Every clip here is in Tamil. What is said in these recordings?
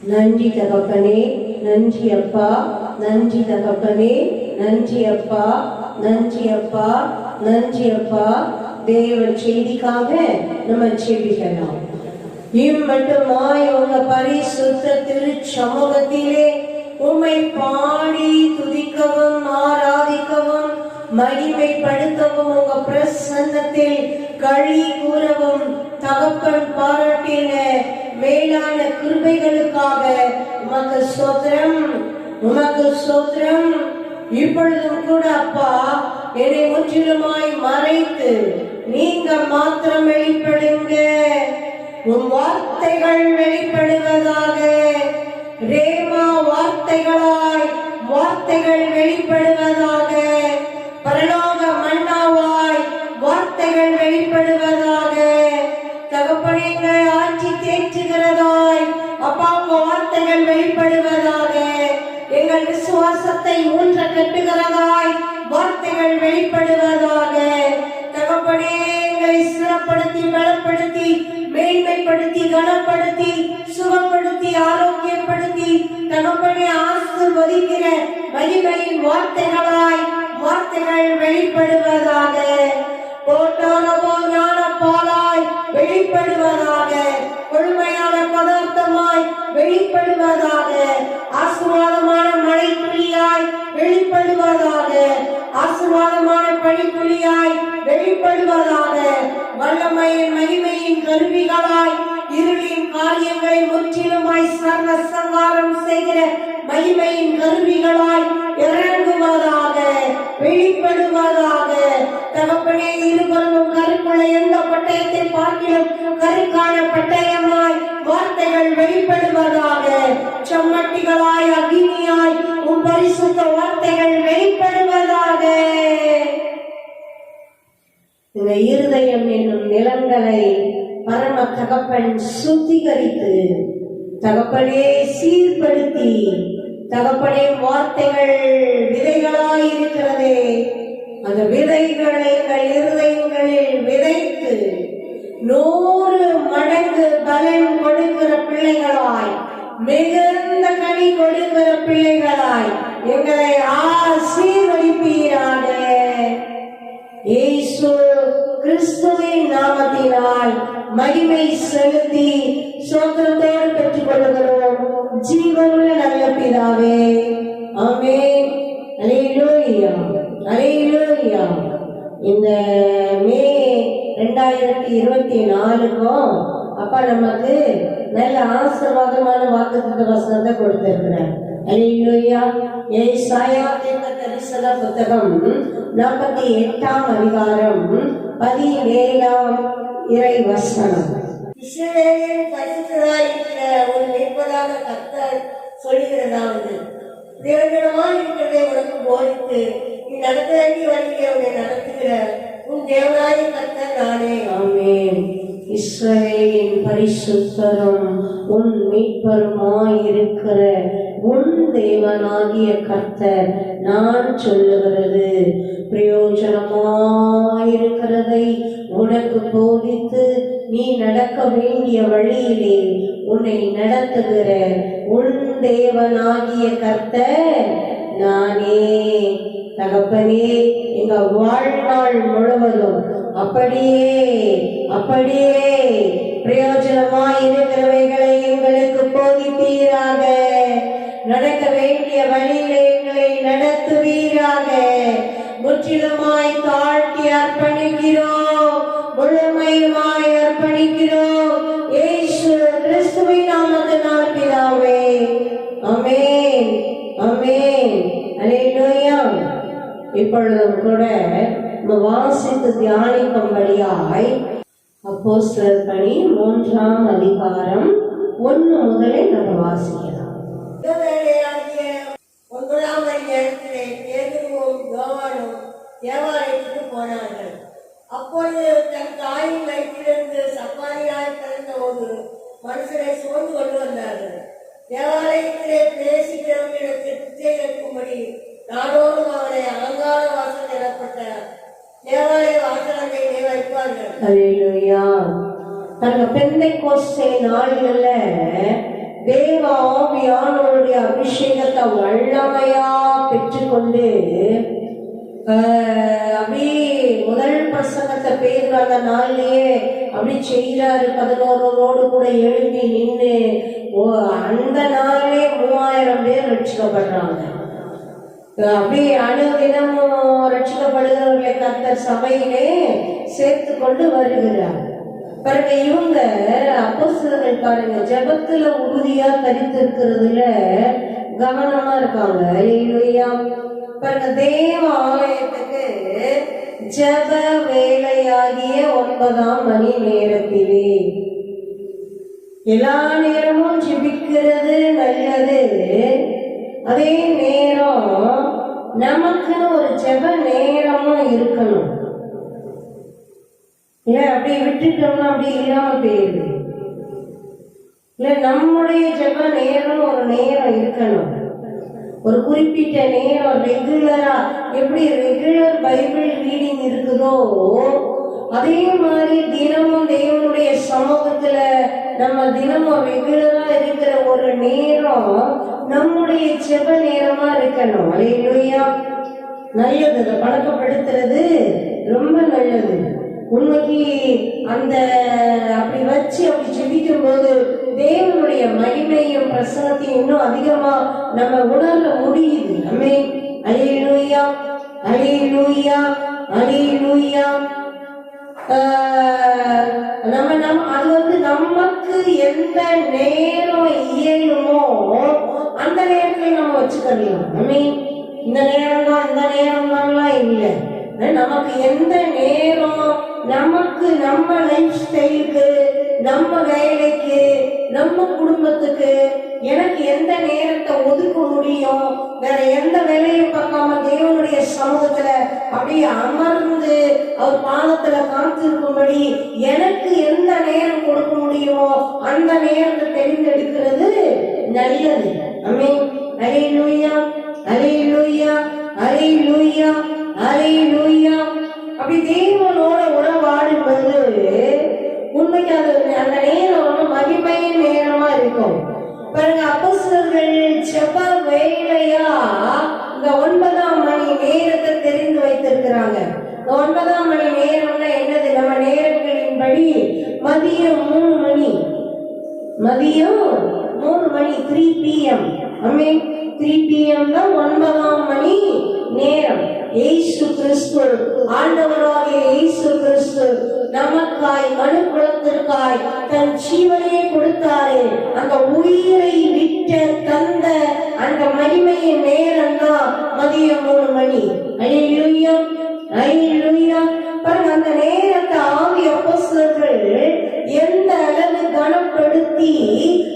நன்றி தகப்பனே, நன்றி அப்பா, நன்றி தகப்பனே, நன்றி அப்பா, நன்றி அப்பா, நன்றி அப்பா. தேவ செய்திக்காக நம்ம செபிக்கலாம். இம்மட்டுமாய் உங்க பரிசுத்த திருச்சமூகத்திலே உம்மை பாடி துதிக்கவும் ஆராதிக்கவும் மகிமைப்படுத்தவும் உங்க பிரசன்னத்தில் களி கூறவும் தகப்பன் பாராட்டின மேலான கிருபைகளுக்காக உமக்கு ஸ்தோத்திரம், உமக்கு ஸ்தோத்திரம். இப்பொழுதும் கூட அப்பா என்னை முற்றிலுமாய் மறைத்து நீங்க மாத்திரம் வெளிப்படுங்க. உம் வார்த்தைகள் வெளிப்படுவதாக. ரேமா வார்த்தைகளாய் வார்த்தைகள் வெளிப்படுவதாக. பரலோக மன்னாவாய் வார்த்தைகள் வெளிப்படுவதாக. தகப்பனே ஆட்சி தேற்றுகிறதாய் அப்பா உங்க வார்த்தைகள் வெளிப்படுவதாக. எங்கள் விசுவாசத்தை ஊன்ற கட்டுகிறதாய் வார்த்தைகள் வெளிப்படுவதாக. தகப்பனே எங்களை சிறப்படுத்தி பலப்படுத்தி மேன்மைப்படுத்தி கனப்படுத்தி சுகப்படுத்தி ஆரோக்கியப்படுத்தி தகப்பனே ஆசீர்வதிக்கிற மகிமையின் வார்த்தைகளாய் வார்த்தைகள் வெளிப்படுவதாக. போட்டோரவோ ஞான பாலாய் வெளிப்படுவதாக. கொள்மையான பதார்த்தமாய் வெளிப்படுவதாக. ஆசீர்வாதமான மழை துளியாய் வெளிப்படுவதாக. ஆசீர்வாதமான பனித்துளியாய் வெளிப்படுவதாக. வல்லமையின் மகிமையின் கருவிகளாய் இருளின் காரியங்களை முற்றிலுமாய் சர்வ சங்காரம் செய்கிற மகிமையின் கருவிகளாய் இறங்குவதாக, வெளிப்படுவதாக. தகப்பனே இருபுறமும் கருக்குள்ள எந்த பட்டயத்தை பார்க்கிலும் கருக்கான பட்டயமாய் வார்த்தைகள் வெளிப்படுவதாக. செம்மட்டிகளாய் அக்னியாய் உன் பரிசுத்த வார்த்தைகள் வெளிப்படுவதாக. இந்த இருதயம் என்னும் நிலங்களை பரம தகப்பன் சுத்திகரித்து தகப்பனே சீர்படுத்தி தகப்பனே வார்த்தைகள் விதைகளாய் இருக்கிறதே அந்த விதைகளை எங்கள் இருதயங்களில் விதைத்து 100 மடங்கு பலன் கொடுக்கிற பிள்ளைகளாய் மிகுந்த கனி கொடுக்கிற பிள்ளைகளாய் எங்களை ஆசீர்வதிப்பீராக. இயேசு கிறிஸ்துவின் நாமத்தினால் மகிமை செலுத்தி ஸ்தோத்திரத்தோடு பெற்றுக் கொள்கிறோம் ஜீவனுள்ள நல்ல பிதாவே. ஆமென். அல்லேலூயா, அல்லேலூயா. இந்த மே 2024க்கும் அப்பா நமக்கு நல்ல ஆசீர்வாதமான வாக்குத்தத்த வசனத்தை கொடுத்திருக்கிறார். அல்லேலூயா. ஏசாயா தீர்க்கதரிசன புத்தகம் 48ஆம் அதிகாரம் 17ஆம் இறை வசனம். இஸ்ரவேலின் பரிசுத்தராய் இருக்கிற ஒரு மேய்ப்பரான கர்த்தர் சொல்லுகிறதாவது, பிரயோஜனமாய் இருக்கிறதை உனக்கு போதித்து நீ நடக்க வேண்டிய வழியை உன்னை நடத்துகிற உன் தேவனாய கர்த்தர் நானே. ஆமென். இஸ்ரவேலின் பரிசுத்தரும் உன் மீட்பருமாயிருக்கிற உன் தேவனாகிய கர்த்தர் நான் சொல்லுகிறது, பிரயோஜனமாயிருக்கிறதை உனக்கு போதித்து நீ நடக்க வேண்டிய வழியிலே உன்னை நடத்துகிற உன் தேவனாகிய கர்த்தர் நானே. தகப்பனே எங்க வாழ்நாள் முழுவதும் அப்படியே அப்படியே பிரயோஜனமாய் இருக்கிறவைகளை எங்களுக்கு போதிப்பீராக. நடக்க வேண்டிய வழியிலே எங்களை நடத்துவீராக. முற்றிலுமாய் தாழ்த்தி அர்ப்பணிக்கிறோம், முழுமையுமாய் அர்ப்பணிக்கிறோம். இயேசு கிறிஸ்துவின் நாமத்தினால் பிதாவே. ஆமென், ஆமென். அல்லேலூயா. இப்பொழுதும் கூட வாசித்து தியானிக்கும்படியாய் அப்போஸ்தலர் பணி 3ஆம் அதிகாரம் 1 முதலே நம்ம வாசிக்கலாம். 9ஆம் நேரத்திலே பேதுருவும் யோவானும் தேவாலயத்துக்கு போனார்கள். அப்பொழுது தன் தாயின் வயிற்றிலிருந்து சப்பானியாய் பிறந்த ஒரு மனுஷனை சுமந்து கொண்டு வந்தார்கள். தேவாலயத்திலே பேசுகிறவர்களுக்கு பிச்சை கேட்கும்படி நாடோறும் அவனை அலங்கார வாசல் எனப்பட்ட தேவாலய வாசலங்களை வைப்பார்கள். அல்லேலூயா. பெந்தைக்கோஸ்தே நாளில தேவ ஆவியானவருடைய அபிஷேகத்தை வல்லமையா பெற்றுக்கொண்டு அப்படியே முதல் பிரசங்கத்தை பேர் அந்த நாள்லயே அப்படி செய்யறாரு. 11 கூட எழுப்பி நின்று அந்த நாளிலே 3000 பேர் ரட்சிக்கப்படுறாங்க. அப்படி அனுதினமும் ரட்சிக்கப்படுகிறவர்களை கர்த்தர் சபையிலே சேர்த்து கொண்டு வருகிறார். பாருங்க, இவங்க அப்போஸ்தலர்கள் பாருங்க ஜெபத்துல உறுதியா தரித்திருக்கிறதுல கவனமா இருக்காங்க. அல்லேலூயா. பாருங்க, தேவ ஆலயத்துக்கு ஜெப வேலையாகிய 9ஆம் மணி நேரத்திலே, எல்லா நேரமும் ஜெபிக்கிறது நல்லது. அதே நேரம் நமக்குன்னு ஒரு ஜெப நேரமும் இருக்கணும். இல்ல அப்படி விட்டுட்டோம்னா அப்படி இல்லாம போயிடுது. இல்ல நம்முடைய ஜெப நேரம் ஒரு நேரம் இருக்கணும். ஒரு குறிப்பிட்ட நேரம் ரெகுலரா, எப்படி ரெகுலர் பைபிள் ரீடிங் இருக்குதோ அதே மாதிரி தினமும் தேவனுடைய சமூகத்துல நம்ம தினமும் ரெகுலரா இருக்கிற ஒரு நேரம் நம்முடைய ஜெப நேரமா இருக்கணும். அல்லேலூயா. நல்லது, அதை பழக்கப்படுத்துறது ரொம்ப நல்லது. உண்மைக்கு அந்த அப்படி வச்சு அப்படி ஜெபிக்கும் போது தேவனுடைய மகிமையும் பிரசனத்தையும் இன்னும் அதிகமா நம்ம உணர முடியுது. ஆமென். அல்லேலூயா, அல்லேலூயா, அல்லேலூயா. அது நமக்கு எந்த நேரம் இயலுமோ அந்த நேரத்துல நம்ம வச்சுக்கலாம். ஆமென். இந்த நேரம் தான் இந்த நேரம் தான்லாம் இல்லை. நமக்கு எந்த நேரம் நமக்கு நம்ம லைஃப் ஸ்டைலுக்கு, நம்ம வேலைக்கு, நம்ம குடும்பத்துக்கு எனக்கு எந்த நேரத்தை ஒதுக்க முடியும், வேற எந்த வேலையும் பார்க்காம தேவனுடைய சமூகத்துல அப்படியே அமர்ந்து அவர் பாதத்துல காத்திருக்கும்படி எனக்கு எந்த நேரம் கொடுக்க முடியுமோ அந்த நேரத்தை தெரிந்தெடுக்கிறது நல்லது. ஆமென். அல்லேலூயா, அல்லேலூயா, அல்லேலூயா, அல்லேலூயா. அப்படி தேவனோட உறவாடுவது உண்மைக்கு அது அந்த நேரம் மகிமையின் நேரமா இருக்கும். பாருங்க, அப்போஸ்தலர்கள் ஜெப வேலையா இந்த 9ஆம் மணி நேரத்தை தெரிந்து வைத்திருக்கிறாங்க. 9ஆம் மணி நேரம்னா என்னது? நம்ம நேரங்களின்படி மதியம் 3 மணி, மதியம் 3 மணி, 3 PM. ஆமென். 3 PM தான் 9ஆம் மணி நேரம். இயேசு கிறிஸ்து, ஆண்டவராகிய இயேசு கிறிஸ்து நமக்காய் மனு குலத்திற்காய் தன் ஜீவனையை கொடுத்தாரு. அந்த உயிரை விட்ட தந்த அந்த மகிமையின் நேரம் தான் மதியம் 3 மணி. அல்லேலூயா, அல்லேலூயா. பாருங்க, அந்த நேரத்தை ஆவி அப்போஸ்தலர்கள் எந்த அளவு கனப்படுத்தி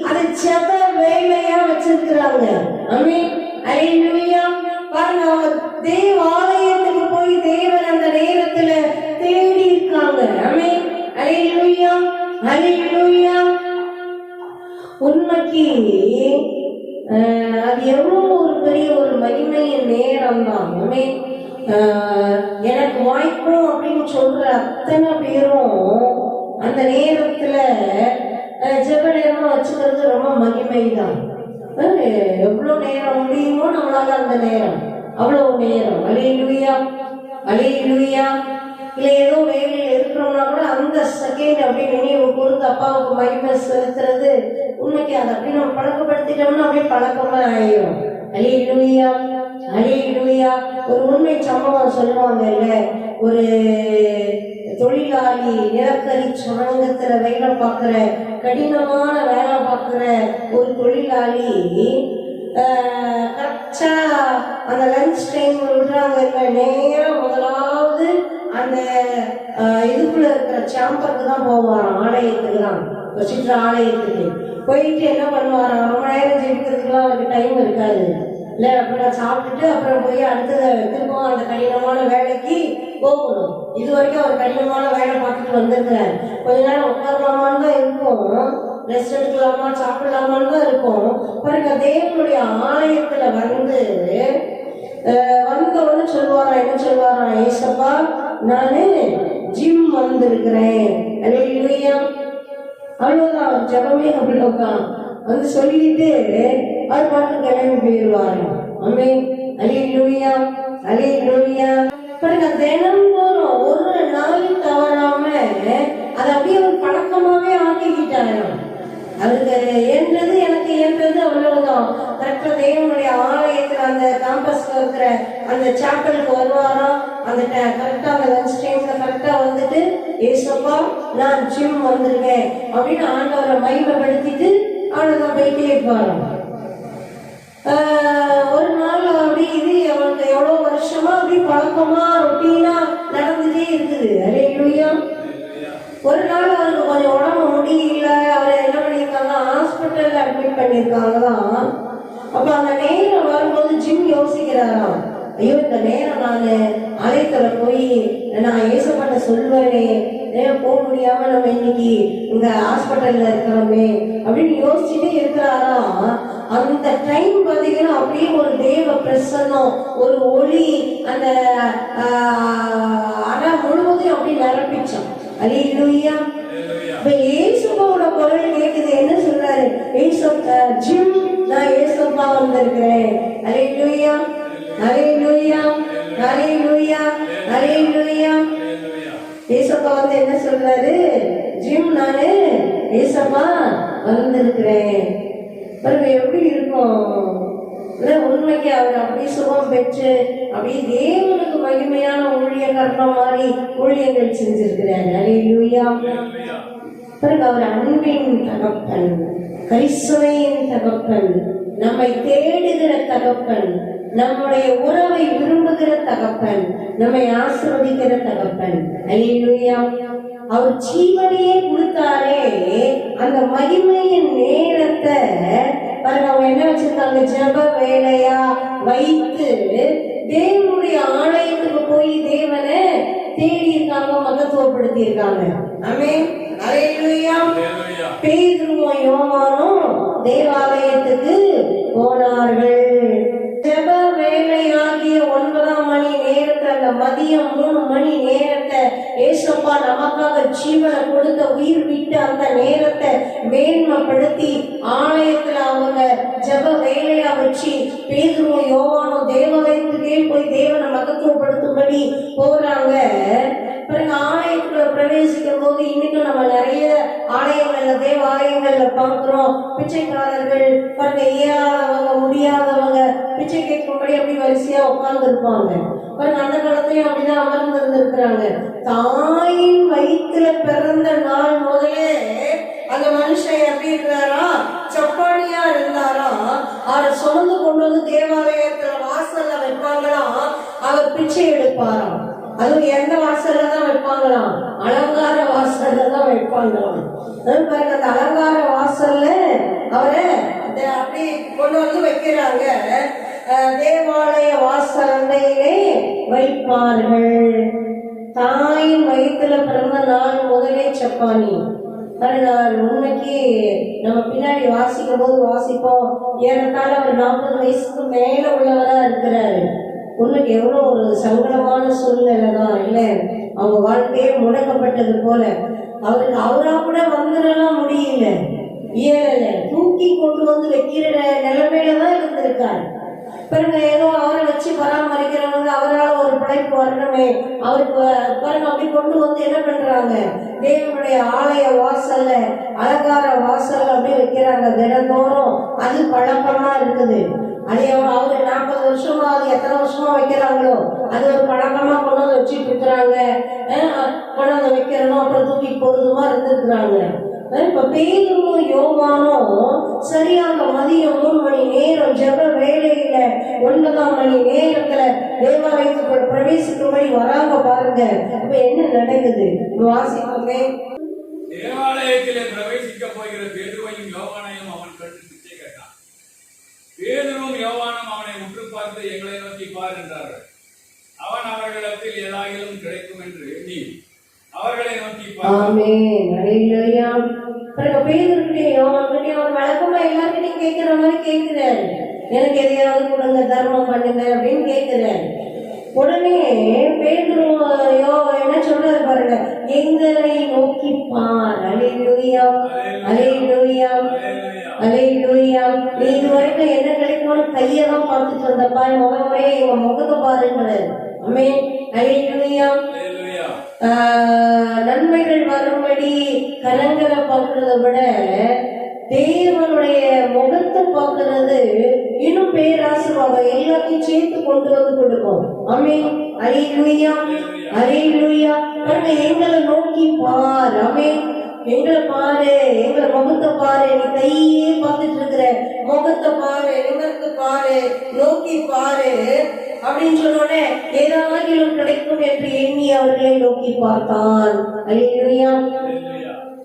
அதை ஜெப வேலையா வச்சிருக்கிறாங்க. ஆமென். அல்லேலூயா. பாருங்க, தேவ ஆலயத்துக்கு போய் தேவன் அந்த நேரத்துல தேடி இருக்காங்க. ஆமென். அல்லேலூயா, அல்லேலூயா. உண்மைக்கு அது எவ்வளவு ஒரு பெரிய ஒரு மகிமையின் நேரம் தான். ஆமென். எனக்கு வாய்க்கும் அப்படின்னு சொல்ற அத்தனை பேரும் அந்த நேரத்துல ஜெப நேரமா வச்சுக்கிறது ரொம்ப மகிமை தான். எவ்வளவு நேரம் முடியுமோ நம்மளால அந்த நேரம், அவ்வளவு நேரம். அல்லேலூயா, அல்லேலூயா. இல்ல ஏதோ வேலையில் இருக்கிறோம்னா கூட அந்த செகண்ட் அப்படி நினைவு கூர்ந்து அப்பாவுக்கு மகிமை செலுத்துறது உண்மைக்கு அதை அப்படி நம்ம பழக்கப்படுத்திட்டோம்னா அப்படியே பழக்கமா ஆயிடும். அல்லேலூயா, அல்லேலூயா. ஒரு உண்மை சம்பவம் சொல்லுவாங்கல்ல, ஒரு தொழிலாளி நிலக்கரி சுரங்கத்துல வேலை பார்க்கிற, கடினமான வேலை பார்க்கிற ஒரு தொழிலாளி கரெக்டா அந்த லஞ்ச் டைம் விடுறாங்க, நேரம் முதலாவது அந்த இதுக்குள்ள இருக்கிற சாம்பருக்கு தான் போவாராம், ஆலயத்துக்கு தான், வச்சுட்டு ஆலயத்துக்கு போயிட்டு என்ன பண்ணுவாராம், ரொம்ப நேரம் ஜெயிக்கிறதுக்குலாம் அவருக்கு டைம் இருக்காது இல்லை. அப்புறம் சாப்பிட்டுட்டு அப்புறம் போய் அடுத்தது திரும்பவும் அந்த கடினமான வேலைக்கு போகணும். இது வரைக்கும் அவர் கடினமான வேலை பார்த்துட்டு வந்திருக்கிறார். கொஞ்ச நேரம் உட்காரலாமான்னு தான் இருக்கும், ரெஸ்ட் எடுக்கலாமா சாப்பிடலாமான்னு தான் இருக்கும். பாருங்க, தேவனுடைய ஆலயத்துல வந்தவொன்னு சொல்லுவாரா, என்ன சொல்லுவாரா, ஏசப்பா நானு ஜிம் வந்திருக்கிறேன். அல்லேலூயா. அவ்வளவுதான், ஜபமே அவ்வளவுதான். வந்து சொல்லிட்டு அவர் பாட்டு கிளம்பி போயிடுவாரு. ஆமென். அல்லேலூயா, அல்லேலூயா. பாருங்க, தினந்தோறும் ஒரு நாள் தவறாம அதை அப்படியே ஒரு பழக்கமாவே ஆக்கிக்கிட்டாரு. அவருக்கு என்றது எனக்கு என்றது அவ்வளவுதான். கரெக்டா தேவனுடைய ஆலயத்துல அந்த கேம்பஸ்ல இருக்கிற அந்த சாப்பலுக்கு வருவாராம். அந்த கரெக்டா அந்த லஞ்ச் டைம்ல கரெக்டா வந்துட்டு, ஏசப்பா நான் ஜிம் வந்திருக்கேன் அப்படின்னு ஆண்டவரை மகிமைப்படுத்திட்டு அவ்வளவுதான் போயிட்டே இருப்பாராம். ஒரு நாள் அப்படி இது அவனுக்கு எவ்வளவு வருஷமா அப்படி பழக்கமா ரொட்டீனா நடந்துட்டே இருக்குது. அல்லேலூயா. ஒரு நாள் அவருக்கு கொஞ்சம் உடம்பு முடியல. அவரை என்ன பண்ணியிருக்காங்க, ஹாஸ்பிட்டல்ல அட்மிட் பண்ணியிருக்காங்களாம். அப்ப அந்த நேரம் வரும்போது ஜிம் யோசிக்கிறாராம், ஐயோ இந்த நேரம் நான் ஆலயத்துல போய் நான் ஏசப்பட்ட சொல்வேனே, போக முடியாம நம்ம இன்னைக்கு இந்த ஹாஸ்பிட்டல்ல இருக்கிறோமே அப்படின்னு யோசிச்சுட்டே இருக்கிறாராம். அந்த டைம் பாத்தீங்கன்னா அப்படியே ஒரு தேவ பிரசன்னம், ஒரு ஒளி அந்த அறை முழுவதும் அப்படி நிரப்பிச்சோம். அல்லேலூயா. இப்ப ஏசப்பாவோட குரல் கேக்குது. என்ன சொல்றாரு, ஜிம் நான் ஏசப்பா வந்திருக்கிறேன். அல்லேலூயா, அல்லேலூயா, அல்லேலூயா, அல்லேலூயா. ஏசப்பா வந்து என்ன சொல்றாரு, ஜிம் நானு ஏசப்பா வந்திருக்கிறேன். பாருங்க எப்படி இருக்கும். உண்மைக்கு அவர் அப்படி சுகம் பெற்று அப்படி தேவனுக்கு மகிமையான ஊழியக்காரன மாதிரி ஊழியங்கள் செஞ்சிருக்கிறார். அல்லேலூயா. பாருங்க, அவர் அன்பின் தகப்பன், கரிசனையின் தகப்பன், நம்மை தேடுகிற தகப்பன், நம்முடைய உறவை விரும்புகிற தகப்பன், நம்மை ஆசீர்வதிக்கிற தகப்பன். அல்லேலூயா. அவர் ஜீவனையே கொடுத்தாரே அந்த மகிமையின் நேரத்தை பாருங்க. அவங்க என்ன வச்சிருக்காங்க, ஜெப வேலையா வைத்து தேவனுடைய ஆலயத்துக்கு போய் தேவனை தேடி இருக்காங்க, மகத்துவப்படுத்தி இருக்காங்க. ஆமென். அல்லேலூயா. பேதுருவும் யோவானும் தேவாலயத்துக்கு போனார்கள். ஜெப வேலையாகிய 9ஆம் மணி நேரத்தை, அந்த மதியம் 3 மணி நேரத்தை ஏசப்பா நமக்காக ஜீவனை கொடுத்த உயிர் விட்டு அந்த நேரத்தை மேன்மைப்படுத்தி ஆலயத்துல அவங்க ஜெப வேலையா வச்சு பேதுருவும் யோவானும் தேவாலயத்துக்கே போய் தேவனை மகத்துவப்படுத்தும்படி போறாங்க. பிறகு ஆலயத்துல பிரவேசிக்கும் போது இன்னைக்கு நம்ம நிறைய ஆலயங்கள்ல தேவாலயங்கள்ல பார்க்கிறோம், பிச்சைக்காரர்கள் பாருங்க, இயலாதவங்க முடியாதவங்க பிச்சை கேட்கும்படி அப்படி வரிசையா உட்கார்ந்து இருப்பாங்க. பாருங்க, அந்த காலத்திலயும் அப்படிதான் அமர்ந்து இருந்திருக்கிறாங்க. தாயின் வயிற்றுல பிறந்த நாள் முதலே அந்த மனுஷன் எப்படி இருக்கிறாரா, சப்பானியா இருந்தாரா. அவரை சுமந்து கொண்டு வந்து தேவாலயத்துல வாசல்ல வைப்பாங்களாம். அவர் பிச்சை எடுப்பாராம். அதுவும் எந்த வாசல்ல தான் வைப்பாங்களாம், அலங்கார வாசல்ல தான் வைப்பாங்களாம். பாருங்க, அந்த அலங்கார வாசல்ல அவரை அப்படி கொண்டு வந்து வைக்கிறாங்க. தேவாலய வாசல்லையிலே வைப்பார்கள். தாயின் வயிற்றுல பிறந்த நாள் முதலே சப்பானி. உண்மைக்கு நம்ம பின்னாடி வாசிக்கும் போது வாசிப்போம், ஏறத்தாழ ஒரு 40 வயசுக்கு மேல உள்ளவரா இருக்கிறாரு. உனக்கு எவ்வளவு ஒரு சங்கடமான சூழ்நிலை தான் இல்லை, அவங்க வாழ்க்கையே முடக்கப்பட்டது போல. அவருக்கு அவரா கூட வந்துடலாம் முடியல, இயல தூக்கி கொண்டு வந்து வைக்கிற நிலைமையில தான் இருந்திருக்காரு. பாருங்க, ஏதோ அவரை வச்சு பராமரிக்கிறவங்க அவரால் ஒரு பிழைப்பு வரணுமே, அவருக்கு பாருங்க அப்படி கொண்டு வந்து என்ன பண்றாங்க, தேவனுடைய ஆலய வாசல்ல அலங்கார வாசல்ல அப்படி வைக்கிறாங்க தினந்தோறும். அது பழக்கமா இருக்குது. அதே அவரு 40 வருஷமா, அது எத்தனை வருஷமா வைக்கிறாங்களோ அது ஒரு பழக்கமா கொண்டு வந்து வச்சுட்டு இருக்கிறாங்க. கொண்டு வந்து வைக்கிறதும் அப்புறம் தூக்கி போடுறதுமா இருந்திருக்கிறாங்க. இப்ப பேதுருவும் யோவானும் சரியாக மதியம் 3 மணி நேரம் ஜெப வேலையில 9ஆம் மணி நேரத்துல தேவாலயத்துக்குள் பிரவேசிக்கும்படி வராங்க. பாருங்க இப்ப என்ன நடக்குது வாசிப்போமே. தேவாலயத்திலே பிரவேசிக்க போகிற பேதுருவையும் யோவானையும் அவன் கண்டு பிச்சை கேட்டான். பேதுருவும் யோவானும் அவனை உற்று பார்த்து, எங்களை நோக்கி பார் என்றார்கள். அவன் அவர்களிடத்தில் ஏதாயிலும் கிடைக்கும் என்று எண்ணி அவர்களை நோக்கி பார். ஆமென். அல்லேலூயா. பேதுருக்கிட்டே யோவான்கிட்டே அவன் வழக்கமா எல்லார்கிட்டையும் கேட்கிற மாதிரி கேட்கிறாரு, எனக்கு எதையாவது கொடுங்க, தர்மம் பண்ணுங்க அப்படின்னு கேட்கிறாரு. உடனே பேதுரு என்ன சொல்றாரு பாருங்க, எங்களை நோக்கி பார். அல்லேலூயா, அல்லேலூயா, அல்லேலூயா. நீ இதுவரைக்கும் என்ன கிடைக்கும்னு கையெல்லாம் பார்த்துட்டு இருந்தப்பா, முகமே எங்க முகத்தை பாருங்கிறாரு. ஆமென், அல்லேலூயா. நன்மைகள் வரும்படி கரங்களை பார்க்கறத விட தேவனுடைய முகத்தை பார்க்கறது இன்னும் பேராசீர்வாதம், எல்லாத்தையும் சேர்த்து கொண்டு வந்து கொடுக்கும். ஆமென், அல்லேலூயா, அல்லேலூயா. எங்களை நோக்கி பார். ஆமென், எங்களை பாரு, எங்களை முகத்தை பாரு. நீ கையே பார்த்துட்டு இருக்கிற, முகத்தை பாரு, நிமிர்ந்து பாரு, நோக்கி பாரு அப்படின்னு சொன்னோடனே ஏதாவது கிடைக்கும் என்று எண்ணி அவர்களை நோக்கி பார்த்தான். அல்லேலூயா.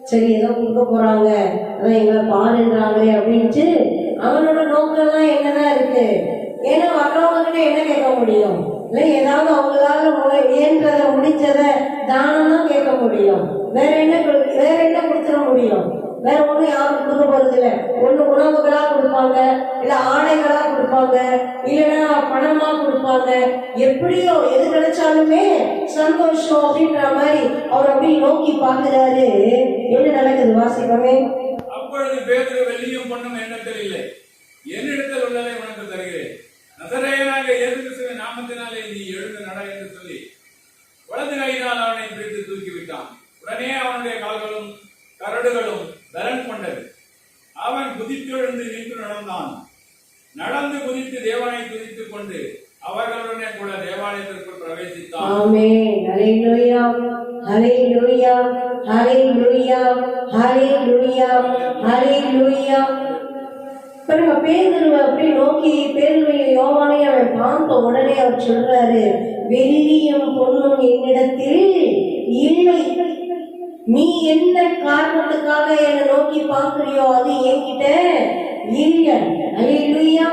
சரி, ஏதோ கொடுக்க போறாங்க, அதான் எங்களை பாருன்றாங்களே அப்படின்ட்டு அவனோட நோக்கம்லாம் என்னதான் இருக்கு. ஏன்னா வர்றவங்க என்ன கேட்க முடியும்? இல்லை, ஏதாவது அவங்களால இயன்றதை முடிஞ்சதை தானம் தான் கேட்க முடியும். வேற என்ன கொடுத்துட முடியும்? வேற ஒண்ணும் யாரும் கொடுக்க போறது இல்லை. ஒண்ணு உணவுகளா கொடுப்பாங்க, இல்ல ஆடைகளா கொடுப்பாங்க, இல்லைன்னா பணமா கொடுப்பாங்க. எப்படியோ எது கிடைச்சாலுமே சந்தோஷம் அப்படின்ற மாதிரி அவர் அப்படி நோக்கி பார்க்கிறாரு. என்ன நடக்குது வாசிப்பமே. அப்பொழுது பேதுரு வெள்ளியும் பொன்னும் என்னிடத்தில் இல்லை, என்னிடத்தில் உள்ளதை உனக்கு தருகிறேன். நசரேயனாகிய இயேசு கிறிஸ்துவின் நாமத்தினாலே நீ எழுந்து நட என்று சொல்லி வலது கையினால் அவனை பிடித்து தூக்கிவிட்டான். உடனே அவனுடைய கால்களும் கரடுகளும் பலன் கொண்டது. அவன் குதித்தெழுந்து நின்று நடந்தான். நடந்து குதித்து தேவனை துதித்துக் கொண்டு அவர்களுடனே கூட தேவாலயத்திற்குள் பிரவேசித்தான். ஆமென், ஹல்லேலூயா, ஹல்லேலூயா, ஹல்லேலூயா, ஹல்லேலூயா, ஹல்லேலூயா. பாருங்க, பேதுருவை அப்படி நோக்கி பேதுருவையும் யோவானையும் அவன் பார்த்த உடனே அவர் சொல்றாரு, வெள்ளியும் பொன்னும் என்னிடத்தில் இல்லை. நீ என்ன காரணத்துக்காக என்னை நோக்கி பார்க்கிறியோ அது என்கிட்ட இல்லை. அல்லேலூயா.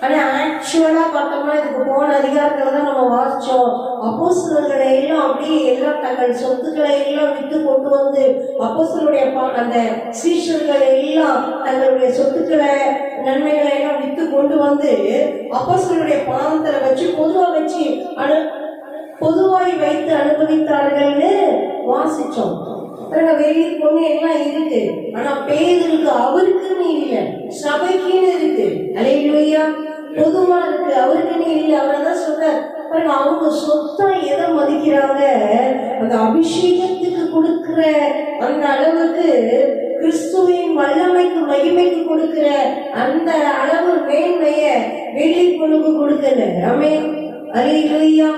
ஆனா ஆக்சுவலா பார்த்தோம்னா இதுக்கு போன அதிகாரத்துல தான் நம்ம வாசிச்சோம். அப்போஸ்தலர்களை எல்லாம் அப்படியே எல்லாம் தங்கள் சொத்துக்களை எல்லாம் விட்டு கொண்டு வந்து அப்போஸ்தலருடைய அந்த சீஷர்கள் எல்லாம் தங்களுடைய சொத்துக்களை நன்மைகளை எல்லாம் விட்டு கொண்டு வந்து அப்போஸ்தலருடைய பாதத்துல வச்சு பொதுவாய் வைத்து அனுபவித்தார்கள்னு வாசிச்சோம். வெள்ளி பொண்ணு எல்லாம் இருக்கு, ஆனா பேதுருக்கு அவருக்குன்னு இல்லை, சபைக்குன்னு இருக்கு. அல்லேலூயா. பொதுவா இருக்கு, அவருக்குன்னு இல்லை. அவர்தான் சொல்றார் பாருங்க, அவங்க சொத்தா எதை மதிக்கிறாங்க? அந்த அபிஷேகத்துக்கு கொடுக்கிற அந்த அளவுக்கு, கிறிஸ்துவின் வல்லமைக்கு மகிமைக்கு கொடுக்கிற அந்த அளவு மேன்மைய வெள்ளி பொண்ணுக்கு கொடுக்கல. ஆமென், அல்லேலூயா.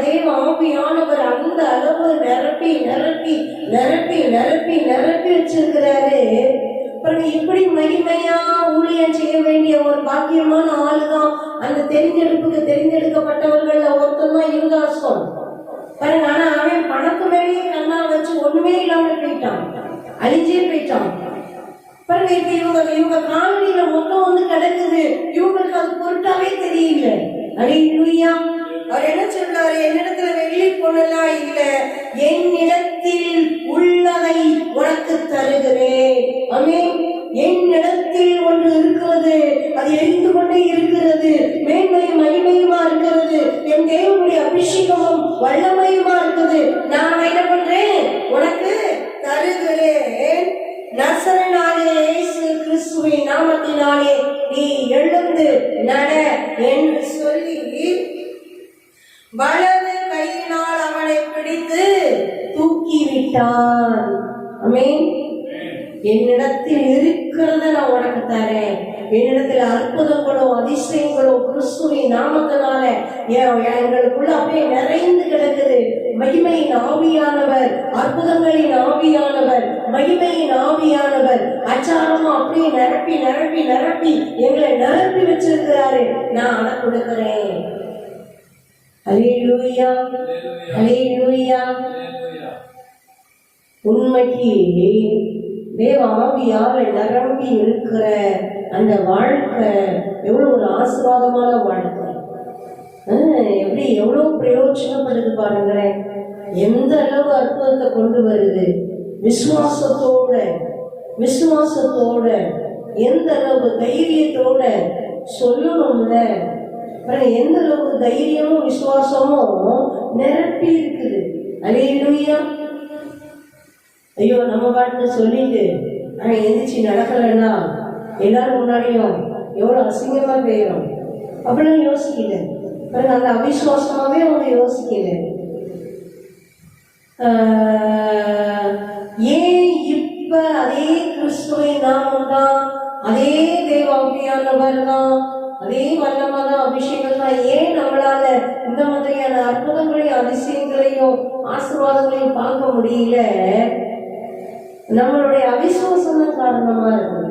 தேவ ஆவியானவர் அந்த அளவு நிரப்பி நிரப்பி நிரப்பி நிரப்பி நிரப்பி வச்சிருக்கிறாரு. இப்படி மகிமையா ஊழியம் செய்ய வேண்டிய ஒரு பாக்கியமான ஆளுதான் அந்த தெரிந்தெடுக்கப்பட்டவர்கள் ஒருத்தன் தான் யூதாஸ்கன். பாருங்க, ஆனா அவன் பணத்து மேலேயே கண்ணா வச்சு ஒண்ணுமே இல்லாம போயிட்டான், அழிஞ்சே போயிட்டான். பாருங்க, இப்ப இவங்க காலனியில மொத்தம் வந்து கிடக்குது, இவங்களுக்கு அது பொருட்டாவே தெரியல. அல்லேலூயா. அவர் என்ன சொல்றாரு? என்னிடத்துல வெள்ளி பொருளெல்லாம் இல்ல, என்னிடத்தில் உள்ளதை உனக்கு தருகிறேன். ஆமென். என்னிடத்தில் ஒன்று இருக்கிறது, அது எரிந்து கொண்டே இருக்கிறது, மேன்மையும் மகிமையுமா இருக்கிறது, என் தேவனுடைய அபிஷேகமும் வல்லமையுமா இருக்குது. நான் என்ன பண்றேன்? உனக்கு தருகிறேன். நசரேயனாகிய இயேசு கிறிஸ்துவின் நாமத்தினாலே நீ எழுந்து நட என்று சொல்லி வலது கையினால் அவனை பிடித்து தூக்கிவிட்டான். ஆமென். என்னிடத்தில் இருக்கிறத நான் உனக்கு தரேன். என்னிடத்தில் அற்புதங்களும் அதிசயங்களும் கிறிஸ்துவின் நாமத்தினால எங்களுக்குள்ள அப்படியே நிறைந்து கிடக்குது. மகிமையின் ஆவியானவர், அற்புதங்களின் ஆவியானவர், மகிமையின் ஆவியானவர் அச்சாரமா அப்படியே நிரப்பி நிரப்பி நிரப்பி எங்களை நிரப்பி வச்சிருக்கிறாரு. நான் அதை கொடுக்கிறேன். அல்லேலூயா, அல்லேலூயா. உண்மைக்கு தேவ ஆவியால நிரம்பி இருக்கிற அந்த வாழ்க்கை எவ்வளவு ஒரு ஆசீர்வாதமான வாழ்க்கை, எப்படி எவ்வளவு பிரயோஜனப்படுது பாருங்களேன். எந்த அளவு அற்புதத்தை கொண்டு வருது. விசுவாசத்தோட எந்த அளவு தைரியத்தோட சொல்லணும்ல. எந்த அளவுக்கு தைரியமும் விசுவாசமும் நிரப்பி இருக்குது. அல்லேலூயா. ஐயோ நம்ம பாட்டு சொல்லிட்டு அவன் எந்திரிச்சு நடக்கலைன்னா எல்லாரும் முன்னாடியும் எவ்வளோ அசிங்கமா போயிடும் அப்படின்னு யோசிக்கல. பாருங்க, அந்த அவிசுவாசமாவே அவங்க யோசிக்கல. ஏன் இப்ப அதே கிறிஸ்துவின் நாமம் தான், அதே தேவாவியானவர் தான், அதே வல்லமை தான், அபிஷேகம் தான், ஏன் நம்மளால இந்த மாதிரியான அற்புதங்களையும் அதிசயங்களையும் ஆசீர்வாதங்களையும் பார்க்க முடியல? நம்மளுடைய அவிசுவாசம் தான் காரணமா இருக்குது.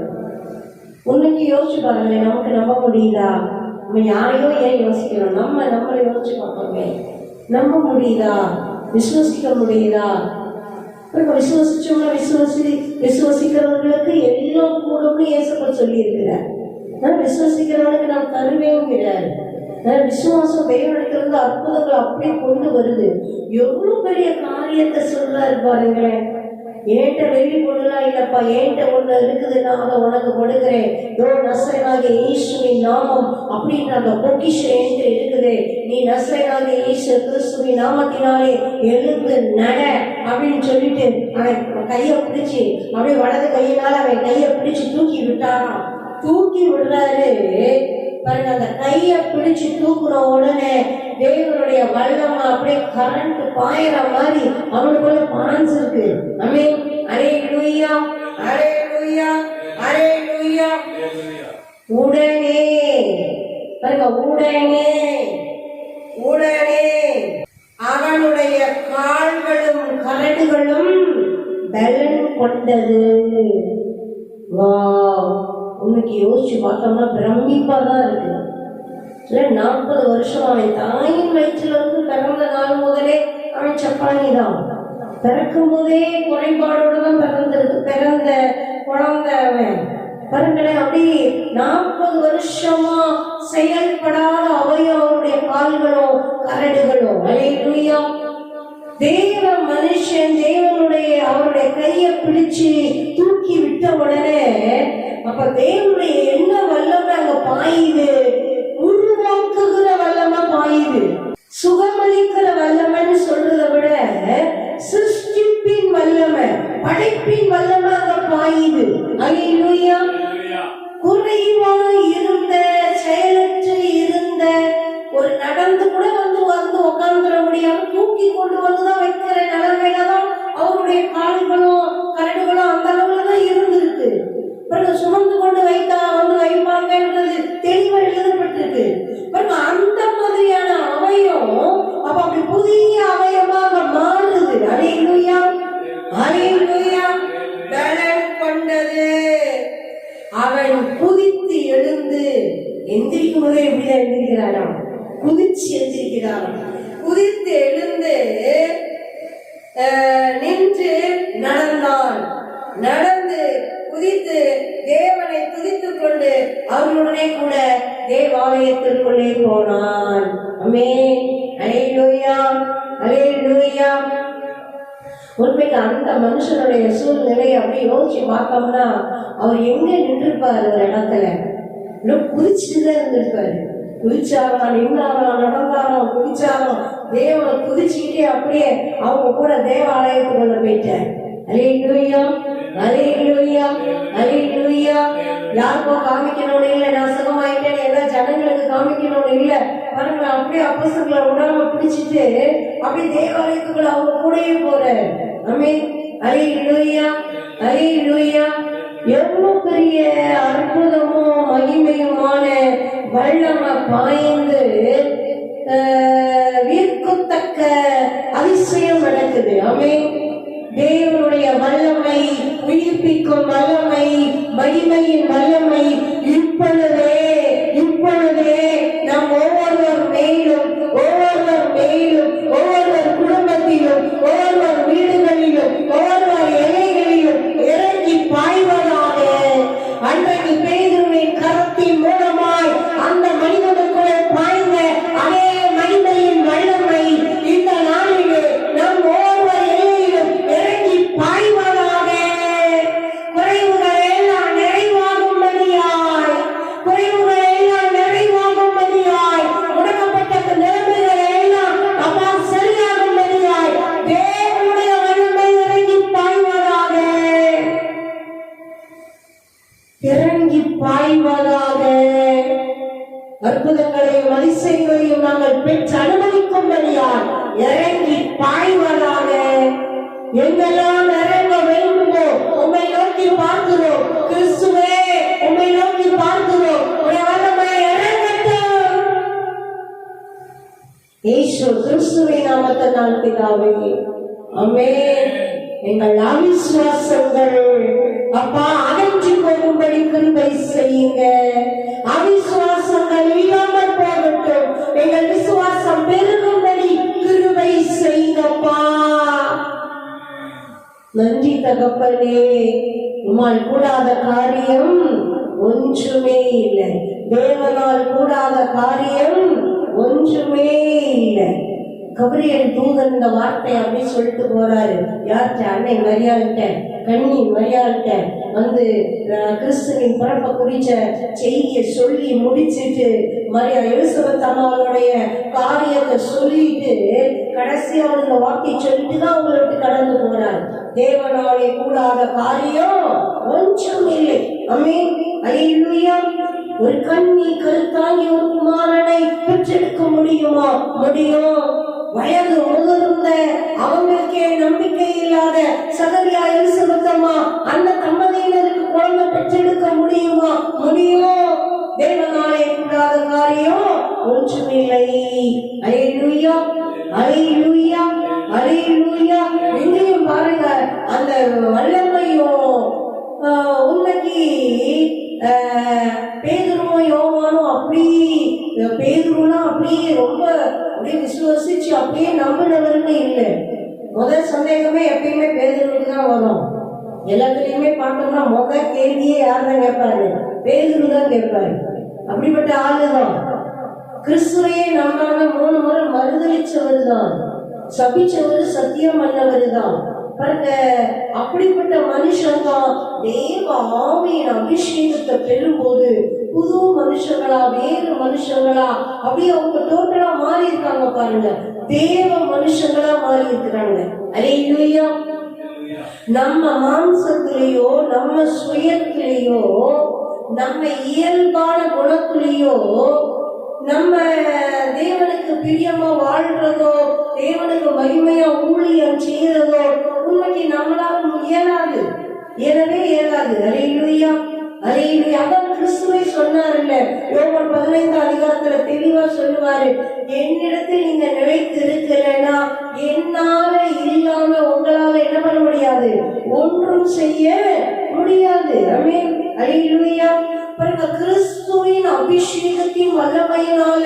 உன்னைக்கு யோசிச்சு பாருங்களேன், நமக்கு நம்ப முடியுதா? நம்ம யாரையோ ஏன் யோசிக்கிறோம்? நம்மளை யோசிச்சு பார்ப்போமே. நம்ப முடியுதா? விசுவசிக்க முடியுதா? விசுவசிக்கிறவர்களுக்கு எல்லாம் கூடும்னு ஏசப்பா சொல்லி இருக்கிறார். விசுவசிக்கிறவனுக்கு நான் தருவேங்கிறார். விசுவாசம் தேவனிடத்திலிருந்து அற்புதங்கள் அப்படியே கொண்டு வருது. எவ்வளவு பெரிய காரியத்தை சொல்றாரு பாருங்களேன். ஏன்ட்ட வெள்ளி பொருளா இல்லப்பா, ஏன்ட்ட ஒண்ணு இருக்குதுன்னா அதை உனக்கு கொடுக்கிறேன். நசரேயனாகிய இயேசுவின் நாமம் அப்படின்ற அந்த பொக்கிஷம் என்கிட்ட இருக்குது. நீ நசரேயனாகிய இயேசு கிறிஸ்துவின் நாமத்தினாலே எழுந்து நட அப்படின்னு சொல்லிட்டு அவன் கையை பிடிச்சி அப்படியே வலது கையினால அவன் கையை பிடிச்சு தூக்கி விட்டாராம். தூக்கி விடுறாரு பாருங்க. அந்த கையை பிடிச்சு தூக்குன உடனே தேவனுடைய வல்லமை அப்படியே கரண்ட் பாயிற மாதிரி அவனுக்குள்ள பாஞ்சிருக்கு. ஆமென். அல்லேலூயா, அல்லேலூயா, அல்லேலூயா. உடனே பாருங்க, உடனே அவனுடைய கால்களும் கரடுகளும் பலன் கொண்டது. வா, உனக்கு யோசிச்சு பார்த்தோம்னா பிரமிப்பா தான் இருக்கு. 40 வருஷம் அவன் தாயின் வயிற்றுல இருந்து பிறந்த நாள் முதலே அவன் சப்பானி தான். பிறக்கும் போதே குறைபாடோட தான் பிறந்த குழந்தை அவன். பாருங்களேன், அப்படி 40 வருஷமா செயல்படாத அவையும் அவருடைய கால்களும் கரடுகளும். அல்லேலூயா. தேவ மனுஷன் தேவனுடைய அவருடைய கையை பிடிச்சு தூக்கி விட்ட உடனே அப்ப தேவனுடைய என்ன வல்லமை அங்க பாயுது? உருவாக்குகிற வல்லமை பாயுது. சுகமளிக்கிற வல்லமைன்னு சொல்றதை விட சிருஷ்டிப்பின் வல்லமை, படைப்பின் வல்லமை அங்க பாயுது. அல்லேலூயா. குறைவாய் இருந்த, செயலற்று இருந்த, ஒரு நடந்து கூட வந்து உட்கார்ந்துட முடியாம தூக்கி கொண்டு வந்துதான் வைக்கிற நிலைமையில தான் அவருடைய கால்களும் கரடுகளும் அந்த அளவுல தான் இருந்திருக்கு. பிறகு சுமந்து கொண்டு வைப்பாங்கன்றது தெளிவா எழுதப்பட்டிருக்கு. பிறகு அந்த மாதிரியான அவயம் அப்ப அப்படி புதிய அவயமாக மாறுது. அல்லேலூயா, அல்லேலூயா. பலன் கொண்டது. அவன் குதித்து எழுந்து எந்திரிக்கும் போதே எப்படிதான் எந்திரிக்கிறாராம்? குதிச்சு எந்திரிக்கிறாராம். குதித்து எழுந்து நின்று நடந்தான். நடந்து குதித்து தேவனை துதித்துக் கொண்டு அவர்களுடனே கூட தேவாலயத்திற்குள்ளே போனான். ஆமென். அல்லேலூயா, அல்லேலூயா. உண்மைக்கு அந்த மனுஷனுடைய சூழ்நிலையை அப்படி யோசிச்சு பார்த்தோம்னா அவர் எங்க நின்றுப்பாரு? ஒரு இடத்துல குதிச்சுட்டுதான் இருந்திருப்பாரு. குதிச்சாராம், நின்றாராம், நடந்தாராம், குதிச்சாராம். தேவனை குதிச்சுக்கிட்டே அப்படியே அவங்க கூட தேவாலயத்துக்குள்ள போயிட்டார். அல்லேலூயா, அல்லேலூயா, அல்லேலூயா. யாருக்கோ காமிக்கணும்னு இல்லை, நான் சுகமாயிட்டேன்னு எல்லா ஜனங்களுக்கு காமிக்கணும்னு இல்லை. பாருங்க, அப்படியே அப்போஸ்தலர்களை உடம்ப பிடிச்சிட்டு அப்படியே தேவாலயத்துக்குள்ள அவங்க கூடயே போறாரு. ஆமென். அல்லேலூயா, அல்லேலூயா. எவ்வளவு பெரிய அற்புதமும் மகிமையுமான வல்லமை பாய்ந்து விற்கத்தக்க அதிசயம் நடக்குது. ஆமென். தேவனுடைய வல்லமை, உயிர்ப்பிக்கும் வல்லமை, மகிமையின் வல்லமை இப்பொழுதே நம் ஒவ்வொருவர் மேலும், ஒவ்வொருவர் குடும்பத்திலும், ஒவ்வொருவர் வீடுகளிலும், ஒவ்வொருவர் எல்லைகளிலும் இறங்கி பாய்வதாக. அன்றைக்கு பேதுருவின் கரத்தின் மூலமாய் அந்த மனிதனுக்குள்ளே பாய்ந்த அதே மகிமையின் வல்லமை இந்த நாளிலே நம் ஒவ்வொரு எல்லையிலும் இறங்கி பாய்வதாக. குறைவுகள் எல்லாம் நிறைவாகும்படியாக அற்புதங்களையும் அதிசயங்களையும் நாங்கள் பெற்று அனுமதிக்கும்படியால் இறங்கி பாய்வதாக. எங்கெல்லாம் இறங்க வேண்டுமோ உம்மை நோக்கி பார்க்கிறோம் கிறிஸ்துவே, உம்மை நோக்கி பார்க்கிறோம். உம்முடைய வல்லமை இறங்கட்டும். இயேசு கிறிஸ்துவின் நாமத்தினால் பிதாவே, ஆமென். எங்கள் அவிசுவாசங்கள் அப்பா அகற்றி போகும்படி கிருபை செய்யுங்க. அவிசுவாசங்கள் இல்லாமல் போகட்டும். எங்கள் விசுவாசம் பெருகும்படி கிருபை செய்யுங்கப்பா. நன்றி தகப்பனே. உம்மால் கூடாத காரியம் ஒன்றுமே இல்லை. தேவனால் கூடாத காரியம் ஒன்றுமே இல்லை. கபிரியல் தூதன் இந்த வார்த்தை அப்படி சொல்லிட்டு போறாரு. யார்கிட்ட? அன்னை மரியாள்கிட்ட, கண்ணி மரியாள்கிட்ட வந்து கிறிஸ்துவின் பிறப்பை குறிச்ச செய்தியை சொல்லி முடிச்சுட்டு மரியா எலிசபெத் அம்மாவுடைய காரியத்தை சொல்லிட்டு கடைசியா இந்த வார்த்தை சொல்லிட்டு தான் அவங்களை விட்டு கடந்து போறாரு. தேவனாலே கூடாத காரியம் ஒன்றும் இல்லை. ஆமென். அல்லேலூயா. ஒரு கண்ணி கருத்தாங்கி ஒரு குமாரனை பெற்றெடுக்க முடியுமா? முடியும். வயது முதிர்ந்த அவங்களுக்கே நம்பிக்கை இல்லாத சகரியா எலிசபெத் அம்மா அந்த தம்பதியினருக்கு குழந்தை பெற்றெடுக்க முடியுமா? முடியும். தேவனாலே கூடாத காரியம் ஒன்றுமில்லை. அல்லேலூயா, அல்லேலூயா, அல்லேலூயா. எங்கேயும் பாருங்க அந்த வல்லமையும் உண்மைக்கு பேதுருவும் யோவானும் அப்படி பேதுருனா அப்படியே ரொம்ப அப்படியே விசுவசிச்சு அப்படியே நம்பினவர்னு இல்லை. முதல் சந்தேகமே எப்பயுமே பேதுருவுக்கு தான் வரும். எல்லாத்துலயுமே பார்த்தோம்னா முதல் கேள்வியே யார் தான் கேட்பாரு? பேதுரு தான் கேட்பாரு. அப்படிப்பட்ட ஆளுதான். கிறிஸ்துவையே நம்பாம 3 முறை மறுதளிச்சவர் தான், சபிச்சவர், சத்தியம் பண்ணவர் தான். பாருங்க, அப்படிப்பட்ட மனுஷன் தான் தேவ ஆவியின் அபிஷேகத்தை பெறும்போது புது மனுஷங்களா, வேறு மனுஷங்களா, அப்படியே அவங்க டோட்டலா மாறி இருக்காங்க. பாருங்க, தேவ மனுஷங்களா மாறி இருக்கிறாங்க. அல்லேலூயா. நம்ம மாம்சத்திலேயோ, நம்ம சுயத்திலேயோ, நம்ம இயல்பான குணத்திலேயோ, நம்ம தேவனுக்கு பிரியமா வாழ்றதோ, தேவனுக்கு மகிமையா ஊழியம் செய்யறதோ உண்மைக்கு நம்மளால இயலாது, இயலவே இயலாது. அல்லேலூயா, அல்லேலூயா. அதான் கிறிஸ்துவை சொன்னாருல்ல, யோவான் 15 அதிகாரத்துல தெளிவா சொல்லுவாரு, என்னிடத்தில் நீங்க நிலைத்து இருக்கலன்னா என்னால இல்லாம உங்களால என்ன பண்ண முடியாது, ஒன்றும் செய்ய முடியாது. ஆமென். அல்லேலூயா. பாருங்க, கிறிஸ்துவின் அபிஷேகத்தின் வல்லமையினால,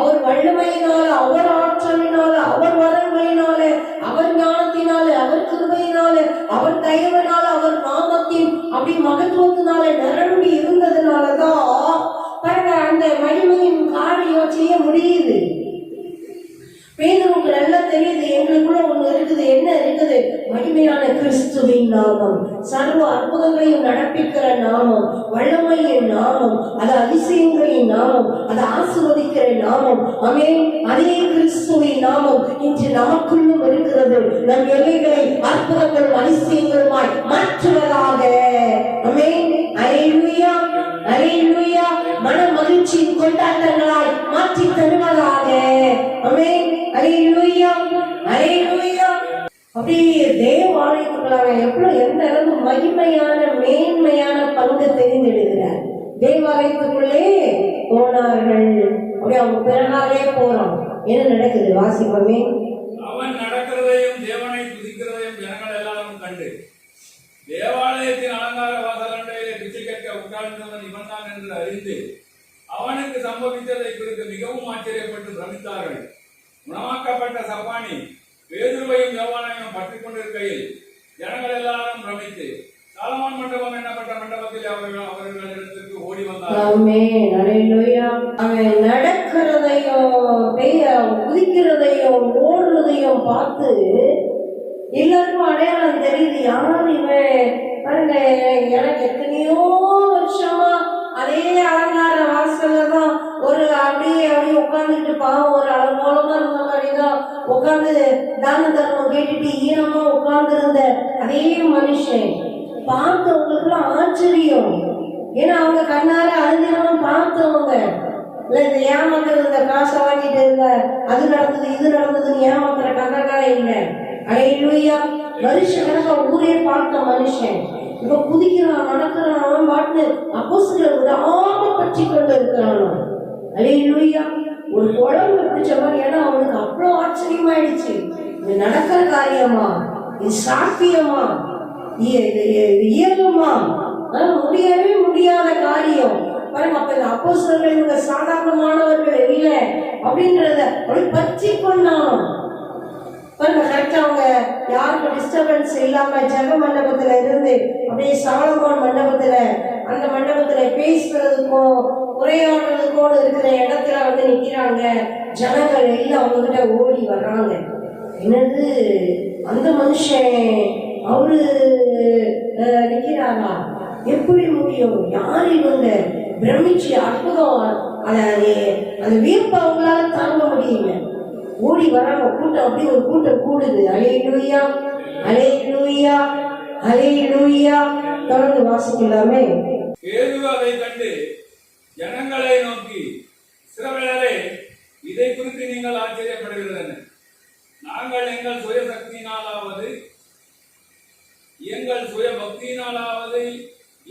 அவர் வல்லமையினால, அவர் ஆற்றலினால, அவர் வரங்களினால, அவர் ஞானத்தினால, அவர் கிருபையினால, அவர் தயவினால, அவர் நாமத்தின் அப்படி மகத்துவத்தினால நிரம்பி இருந்ததுனாலதான் பாருங்க அந்த மகிமையின் காரியம் செய்ய முடியுது. பேதுருக்கு நல்லா தெரியுது, எங்களுக்குள்ள ஒண்ணு இருக்குது. என்ன இருக்குது? மகிமையான கிறிஸ்துவின் நாமம், சர்வ அற்புதங்களையும் நடப்பிக்கிற நாமம், வல்லமையின் நாமம், அது அதிசயங்களின் நாமம், அது ஆசீர்வதிக்கிற நாமம். ஆமென். அதே கிறிஸ்துவின் நாமம் இன்று நமக்குள்ளும் இருக்கிறது. நம் எல்லைகளை அற்புதங்களும் அதிசயங்களுமாய் மாற்றுவதாக. ஆமென். அல்லேலூயா, அல்லேலூயா. மன மகிழ்ச்சியின் கொண்டாட்டங்களாய் மாற்றி தருவதாக. ஆமென். அல்லேலூயா, அல்லேலூயா. அப்படியே தேவாலயத்துக்குள்ளாக எவ்வளவு எந்த அளவு மகிமையான மேன்மையான பங்கு தெரிந்தெடுக்கிறார். தேவாலயத்துக்குள்ளே போனார்கள். அப்படியே அவங்க பிறனாலே போறோம். என்ன நடக்குது? வாசிப்பமே. அவன் நடக்கிறதையும் தேவனை துதிக்கிறதையும் ஜனங்கள் எல்லாரும் கண்டு தேவாலயத்தின் அலங்கார வாசலண்டையிலே பிச்சை கேட்க உட்கார்ந்தவன் இவன் தான் என்று அறிந்து அவனுக்கு சம்பவித்ததை குறித்து மிகவும் ஆச்சரியப்பட்டு பிரமித்தார்கள். குணமாக்கப்பட்ட சப்பானி பேதுருவையும் யோவானையும் பற்றிக் கொண்டிருக்கையில் ஜனங்கள் எல்லாரும் பிரமித்து சாலமோன் மண்டபம் என்னப்பட்ட மண்டபத்தில் அவர்களிடத்திற்கு ஓடி வந்தார்கள். அவன் நடக்கிறதையும் குதிக்கிறதையும் ஓடுறதையும் பார்த்து எல்லாருக்கும் அடையாளம் தெரியுது. யார் இவன்? பாருங்க, எனக்கு எத்தனையோ வருஷமா அதே அலங்கார வாசல்ல தான் ஒரு அப்படியே உட்காந்துட்டு பாவம் ஒரு அலங்கோலமா இருந்த மாதிரிதான் உட்காந்து தான தர்மம் கேட்டுட்டு ஈரமா உட்கார்ந்து இருந்த அதே மனுஷன் பார்த்தவங்களுக்குலாம் ஆச்சரியம். ஏன்னா அவங்க கண்ணார அழுதினவன் பார்த்தவங்க. இல்லை இந்த ஏமாத்துறது, இந்த காசை வாங்கிட்டு இருந்த அது நடந்தது இது நடந்ததுன்னு ஏமாத்துற கதைக்காக இல்லை. அல்லேலூயா. வருஷ கணக்கா ஊரே பார்த்த மனுஷன் இப்ப குதிக்கிறான், நடக்கிறான், அவன் பாட்டு அப்போஸ்தலரை விடாம பற்றி கொண்டு இருக்கிறான். அல்லேலூயா. ஒரு குழம்பு பிடிச்ச மாதிரி, ஏன்னா அவனுக்கு அவ்வளோ ஆச்சரியமாயிடுச்சு. இது நடக்கிற காரியமா, இது சாத்தியமா, இது இயலுமா, முடியவே முடியாத காரியம் பாருங்க. அப்ப இந்த அப்போஸ்தலர்கள் இவங்க சாதாரணமானவர்கள் இல்லை அப்படின்றத அப்படி பற்றி கொண்டான் பாருங்க. கரெக்டா அவங்க யாருக்கும் டிஸ்டர்பன்ஸ் இல்லாம ஜெப மண்டபத்துல இருந்து அப்படியே சாலமோன் மண்டபத்துல, அந்த மண்டபத்துல பேசுறதுக்கும் உரையாடுறதுக்கோடு இருக்கிற இடத்துல வந்து நிக்கிறாங்க. ஜனங்கள் எல்லாம் அவங்க கிட்ட ஓடி வர்றாங்க. என்னது அந்த மனுஷன் அவரு நிக்கிறாரா, எப்படி முடியும், யார் இவங்க, பிரமிச்சு அற்புதம், அந்த வியப்பு அவங்களால தாங்க முடியல. ஓடி வராங்க கூட்டம், அப்படி ஒரு கூட்டம் கூடுது. அல்லேலூயா, அல்லேலூயா, அல்லேலூயா. தொடர்ந்து வாசிக்கலாமே. பேதுரு அதை கண்டு ஜனங்களை நோக்கி, இஸ்ரவேலரே, இதை குறித்து நீங்கள் ஆச்சரியப்படுகிறது. நாங்கள் எங்கள் சுய சக்தியினாலாவது எங்கள் சுய பக்தியினாலாவது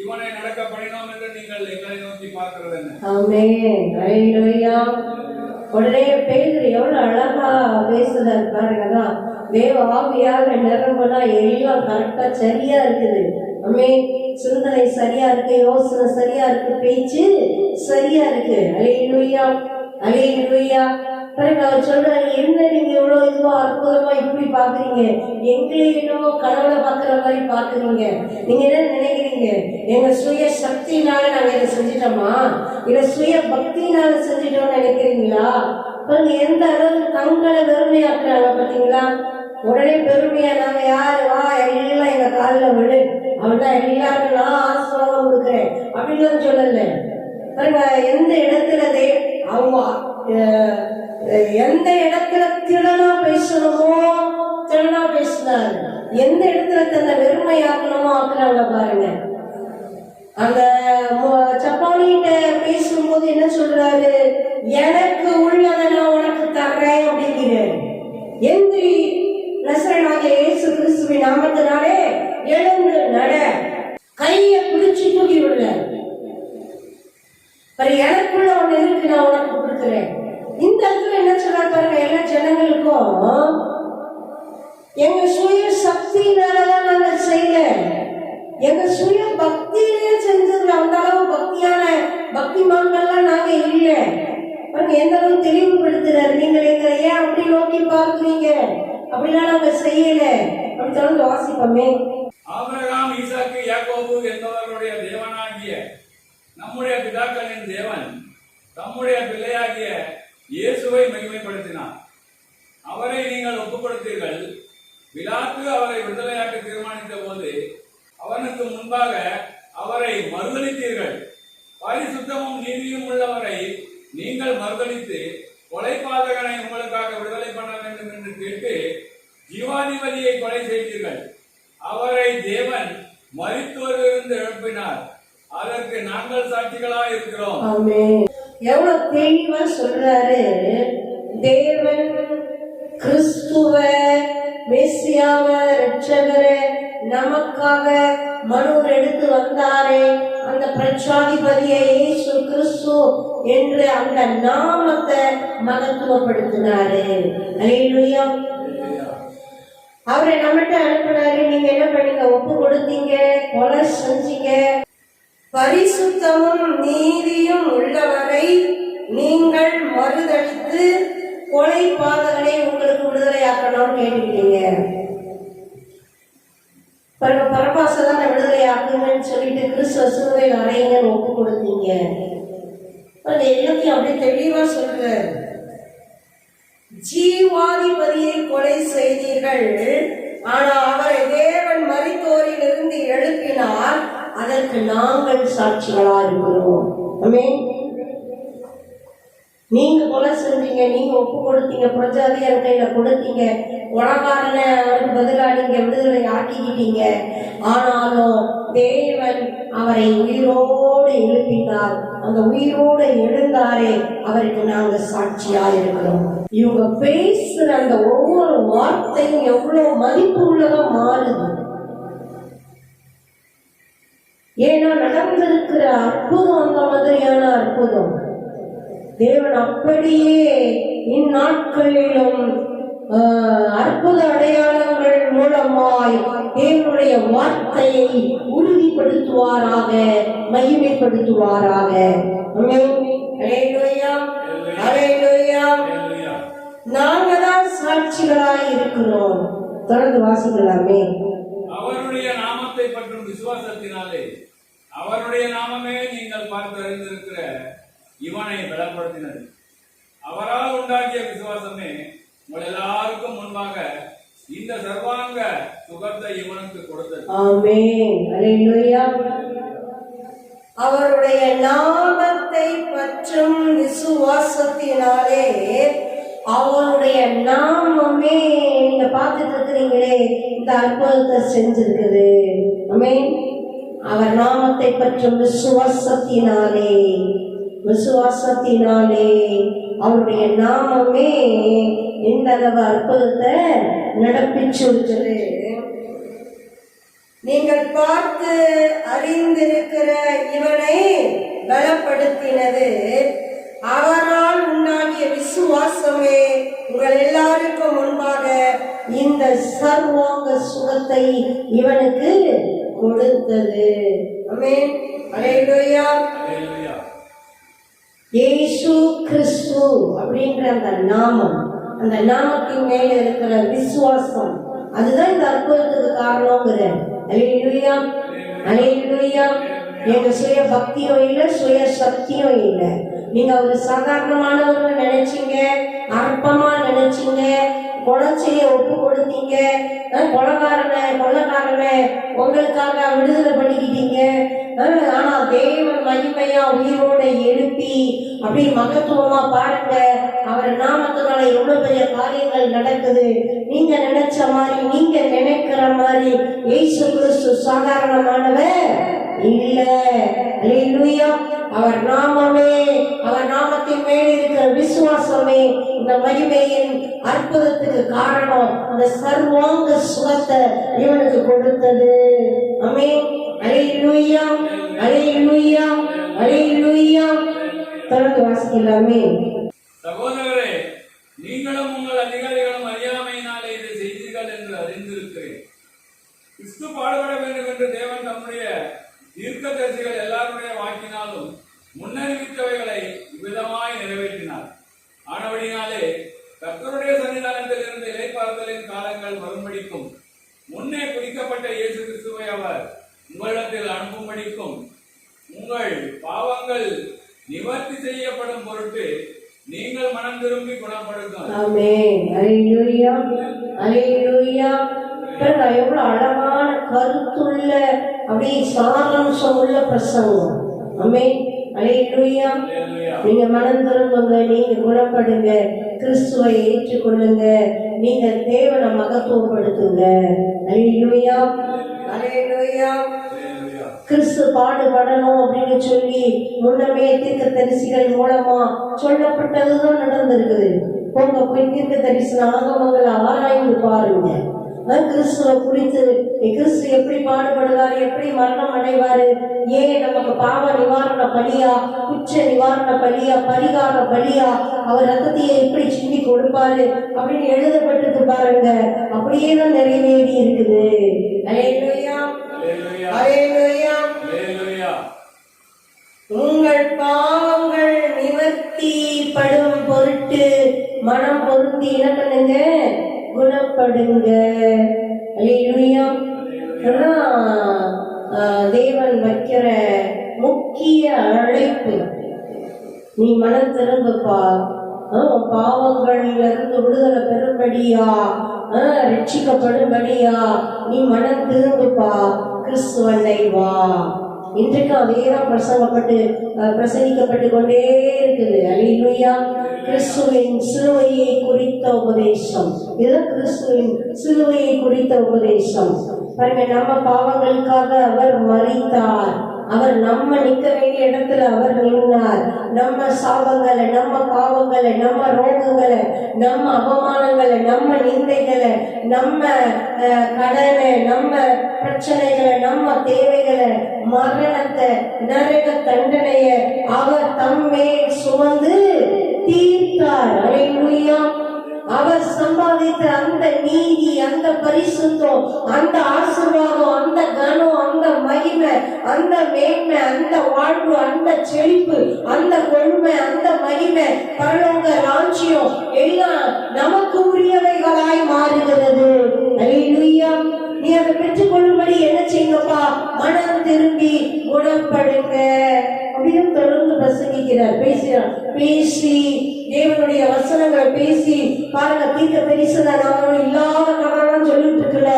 இவனை நடக்க பண்ணினோம் என்று நீங்கள் எங்களை நோக்கி பார்க்கிறது என்ன? ஆமென். அல்லேலூயா. உடனே பேதுரு எவ்வளவு அழகா பேசுறாரு பாருங்க. தேவ ஆவியாக நிரம்பனா எல்லாம் கரெக்டா சரியா இருக்குது. ஆமென். சிந்தனை சரியா இருக்கு, யோசனை சரியா இருக்கு, பேச்சு சரியா இருக்கு. அல்லேலூயா, அல்லேலூயா. பாருங்க, அவர் சொல்றாரு, என்ன நீங்க எவ்வளவு இதுவா அற்புதமா இப்படி பாக்குறீங்க, எங்களே என்னமோ கடவுளை பாக்குற மாதிரி பாக்குறீங்க. நீங்க என்ன நினைக்கிறீங்க, எங்க சுய சக்தினால நாங்க இதை செஞ்சிட்டோமா, இல்ல சுய பக்தினால செஞ்சிட்டோம்னு நினைக்கிறீங்களா? பாருங்க எந்த அளவுக்கு தங்களை பெருமையாக்குறாங்க பாத்தீங்களா. உடனே பெருமையா நாங்க யாரு, வா எல்லாம் எங்க காலில் விழு, அவன்தான் எல்லாருக்கும் நான் ஆசீர்வாதம் கொடுக்குறேன் அப்படின்னு சொல்லல. பாருங்க எந்த இடத்துல அவங்க எந்த இடத்துல திறனா பேசணுமோ திறனா பேசினாரு, எந்த இடத்துல தன்னை வெறுமையாக்கணுமோ ஆக்குறாங்க பாருங்க. அந்த சப்பானிட்ட பேசும்போது என்ன சொல்றாரு, எனக்கு உள்ளதை நான் உனக்கு தர்றேன் அப்படிங்கிறாரு. எந்திரி, நசரேயனாகிய இயேசு கிறிஸ்துவின் நாமத்தினாலே எழுந்து நட, கையை பிடிச்சு தூக்கி விடல. எனக்குள்ள ஒண்ணு இருக்கு, நான் உனக்கு கொடுக்குறேன். இந்த இடத்துல என்ன சொல்றாரு பாருங்க, எல்லா ஜனங்களுக்கும் எங்க சுய சக்தியினாலதான் நாங்க செய்யல, எங்க சுய பக்தியிலே செஞ்சது. அந்த அளவு பக்தியான பக்திமான்கள்லாம் நாங்க இல்லை. எந்த அளவு தெளிவுபடுத்துறாரு, நீங்கள் எங்களை ஏன் அப்படி நோக்கி பார்க்கிறீங்க, அப்படிலாம் நாங்க செய்யல. அப்படி தொடர்ந்து வாசிப்போமே. ஆபிரகாம், ஈசாக்கு, யாக்கோபு என்பவர்களுடைய தேவனாகிய நம்முடைய பிதாக்களின் தேவன் தம்முடைய பிள்ளையாகிய இயேசுவை மகிமைப்படுத்தினார். அவரை நீங்கள் ஒப்புக் கொடுத்தீர்கள். பிலாத்து அவரை விடுதலையாக்க தீர்மானித்த போது அவனுக்கு முன்பாக அவரை மறுதலித்தீர்கள். பரிசுத்தமும் நீதியும் உள்ளவரை நீங்கள் மறுதலித்து கொலைபாதகனை உங்களுக்காக விடுதலை பண்ண வேண்டும் என்று கேட்டு ஜீவாதிபதியை கொலை செய்தீர்கள். அவரை தேவன் மரித்தோரிலிருந்து எழுப்பினார். அதற்கு நாங்கள் சாட்சிகளாய் இருக்கிறோம். எவ்வளவு தெளிவா சொல்றாரு. தேவன் கிறிஸ்துவ மெசியாவ இரட்சகரை நமக்காக மனுவர் எடுத்து வந்தாரே, அந்த பிரச்சாதிபதியை இயேசு கிறிஸ்து என்று அந்த நாமத்தை மகத்துவப்படுத்தினாரு. அல்லேலூயா. அவரை நம்மகிட்ட அனுப்பினாரு. நீங்க என்ன பண்ணீங்க, ஒப்பு கொடுத்தீங்க, கொலை செஞ்சீங்க. பரிசுத்தமும் நீதியும் உள்ளவரை நீங்கள் மறுதளித்து கொலை பாதகனை உங்களுக்கு விடுதலையாக்கணும்னு கேட்டுக்கிட்டீங்க. பரபாசதான் விடுதலையாக்குங்கன்னு சொல்லிட்டு கிறிஸ்துவ சிலுவையில் அறையுங்கன்னு ஒப்பு கொடுத்தீங்க. எல்லாத்தையும் அப்படியே தெளிவா சொல்ற. ஜீவாதிபதியை கொலை செய்தீர்கள், ஆனா அவரை தேவன் மரித்தோரில் இருந்து எழுப்பினார். அதற்கு நாங்கள் சாட்சிகளா இருக்கிறோம். நீங்க கொலை செஞ்சீங்க, நீங்க ஒப்பு கொடுத்தீங்க, பிரஜாதியார் கையில கொடுத்தீங்க, உலகாரன அவருக்கு பதிலா நீங்க விடுதலை ஆக்கிக்கிட்டீங்க. ஆனாலும் தேவன் அவரை உயிரோடு எழுப்பினார். அந்த உயிரோடு எழுந்தாரே அவருக்கு நாங்க சாட்சியா இருக்கிறோம். இவங்க பேசுற அந்த ஒவ்வொரு வார்த்தையும் எவ்வளவு மதிப்பு உள்ளதா மாறுது. ஏன்னா நடந்திருக்கிற அற்புதம் அந்த மாதிரியான அற்புதம். தேவன் அப்படியே இந்நாட்களிலும் அற்புத அடையாளங்கள் மூலமாய் தேவனுடைய வார்த்தையை உறுதிப்படுத்துவாராக, மகிமைப்படுத்துவாராக. நாங்க தான் சாட்சிகளாய் இருக்கிறோம். தொடர்ந்து வாசிக்கலாமே. அவருடைய நாமத்தை பற்றும் விசுவாசத்தினாலே அவருடைய நாமமே நீங்கள் பார்த்து அறிந்திருக்கிற இவனை பலப்படுத்தினது. அவரால் உண்டாக்கிய விசுவாசமே உங்கள் எல்லாருக்கும் முன்பாக இந்த சர்வாங்க சுகத்தை இவனுக்கு கொடுத்தது. ஆமென். அல்லேலூயா. அவருடைய நாமத்தை பற்றும் விசுவாசத்தினாலே அவருடைய நாமமே நீங்க பார்த்துட்டு இருக்கிறீங்களே இந்த அற்புதத்தை செஞ்சிருக்குது. ஆமென். அவர் நாமத்தை பற்றும் விசுவாசத்தினாலே அவருடைய நாமமே இந்த அளவு அற்புதத்தை நடப்பிச்சிருக்குது. நீங்கள் பார்த்து அறிந்திருக்கிற இவனை பலப்படுத்தினது. அவரால் உண்டாகிய விசுவாசமே உங்கள் எல்லாருக்கும் முன்பாக இந்த சர்வாங்க சுகத்தை இவனுக்கு கொடுத்தது. ஆமென். அல்லேலூயா. அல்லேலூயா. இயேசு கிறிஸ்து அப்படின்ற அந்த நாமம், அந்த நாமத்தின் மேல இருக்கிற விசுவாசம், அதுதான் இந்த அற்புதத்துக்கு காரணம்ங்கிற. அல்லேலூயா. அல்லேலூயா. எங்க சுய பக்தியும் இல்லை, சுய சக்தியும் இல்லை. நீங்க ஒரு சாதாரணமானவர்கள் நினைச்சீங்க, அற்பமா நினைச்சீங்க, கொலைச்சியை ஒப்பு கொடுத்தீங்க, கொள்ளக்காரனை உங்களுக்காக விடுதலை பண்ணிக்கிட்டீங்க. ஆனா தேவன் மகிமையா உயிரோட எழுப்பி அப்படி மகத்துவமா பாருங்க. அவர் நாமத்தினால எவ்வளவு பெரிய காரியங்கள் நடக்குது. நீங்க நினைச்ச மாதிரி, நீங்க நினைக்கிற மாதிரி இயேசு கிறிஸ்து சாதாரணமானவர் இல்ல. அல்லேலூயா. அவர் நாமமே, அவர் நாமத்தின் மேல் இருக்கிற விசுவாசமே இந்த மகிமையின் அற்புதத்துக்கு காரணம். இந்த சர்வாங்க சுகத்தை இவனுக்கு கொடுத்தது. ஆமென். அல்லேலூயா. அல்லேலூயா. அல்லேலூயா. தொடர்ந்து வாசிக்கலாமே. சகோதரரே, நீங்களும் உங்கள் அதிகாரிகளும் அறியாமையினாலே இதை செய்தீர்கள் என்று அறிந்திருக்கிறேன். கிறிஸ்து பாடுபட வேண்டும் என்று தேவன் தம்முடைய தீர்க்கதரிசிகள் எல்லாருடைய வாக்கினாலும் முன்னறிவித்தவைகளை இவ்விதமாய் நிறைவேற்றினார். ஆனபடினாலே கர்த்தருடைய சன்னிதானத்தில் இருந்து இளைப்பாறுதலின் காலங்கள் வரும்படிக்கும் முன்னே குறிக்கப்பட்ட இயேசு கிறிஸ்துவை அவர் உங்களிடத்தில் அனுப்பும்படிக்கும் உங்கள் பாவங்கள் நிவர்த்தி செய்யப்படும் பொருட்டு நீங்கள் மனம் திரும்பி குணப்படுங்கள். ஆமென். அல்லேலூயா. அல்லேலூயா. எவ்வளவு அழகான கருத்துள்ள அப்படி சாராம்சம் உள்ள பிரசங்கம். ஆமென். அல்லேலூயா. நீங்க மனம் திரும்புங்க, நீங்க குணப்படுங்க, கிறிஸ்துவை ஏற்றுக்கொள்ளுங்க, நீங்க தேவனை மகத்துவப்படுத்துங்க. அல்லேலூயா. அல்லேலூயா. கிறிஸ்து பாடுபடணும் அப்படின்னு சொல்லி முன்னமே தீர்க்கதரிசிகள் மூலமா சொல்லப்பட்டதுதான் நடந்திருக்குது. உங்க போய் தீர்க்க தரிசன ஆகமங்களை ஆராய்ந்து பாருங்க. கிறிஸ்துவ குறித்து, கிறிஸ்து எப்படி பாடுபடுவாரு, எப்படி மரணம் அடைவாரு, ஏன் நமக்கு பாவ நிவாரண பலியா, குற்ற நிவாரண பலியா, பரிகார பலியா, அவர் ரத்தத்தையே எப்படி சிந்தி கொடுப்பாரு அப்படின்னு எழுதப்பட்டிருக்கு பாருங்க. அப்படியே தான் நிறைவேறி இருக்குது. அல்லேலூயா. அல்லேலூயா. அல்லேலூயா. அல்லேலூயா. உங்கள் பாவங்கள் நிவர்த்தி படும் பொருட்டு மனம் பொருந்தி என்ன பண்ணுங்க, குணப்படுங்க. அல்லேலூயா. தேவன் வைக்கிற முக்கிய அழைப்பு, நீ மனம் திரும்பப்பா, பாவங்கள்ல இருந்து விடுதலை பெறும்படியா, ரட்சிக்கப்படும்படியா நீ மனம் திரும்பப்பா, கிறிஸ்துவனை வா. இன்றைக்கு அதேதான் பிரசங்கிக்கப்பட்டு கொண்டே இருக்குது. அல்லேலூயா. கிறிஸ்துவின் சிலுவையை குறித்த உபதேசம், இதுதான் கிறிஸ்துவின் சிலுவையை குறித்த உபதேசம். பாருங்க, நம்ம பாவங்களுக்காக அவர் மரித்தார், அவர் நம்ம நிக்க வேண்டிய இடத்துல அவர் நின்றார். நம்ம சாபங்களை, நம்ம பாவங்களை, நம்ம ரோகங்களை, நம்ம அவமானங்களை, நம்ம நிந்தைகளை, நம்ம கடனை, நம்ம பிரச்சனைகளை, நம்ம தேவைகளை, மரணத்தை, நரக தண்டனைய அவர் தம்மேல் சுமந்து தீர்த்தார். அல்லேலூயா. அவர் சம்பாதித்த அந்த நீதி, அந்த பரிசுத்தம், அந்த ஆசீர்வாதம், அந்த கனம், அந்த மகிமை, அந்த மேன்மை, அந்த வாழ்வு, அந்த செழிப்பு, அந்த கொள்மை, அந்த மகிமை, பரலோக ராஜ்யம் எல்லாம் நமக்கு உரியவைகளாய் மாறுகிறது. அல்லேலூயா. நீ அதை பெற்றுக்கொள்ளும்படி என்ன செய்யுங்கப்பா? மனம் திரும்பி குணப்படுங்க அப்படின்னு தொடர்ந்து பிரசங்கிக்கிறார், பேசுகிறார். பேசி தேவனுடைய வசனங்களை பேசி பாருங்க. தீர்க்க தரிசனம் இல்லாத கதைலாம் சொல்லிட்டு இருக்கல,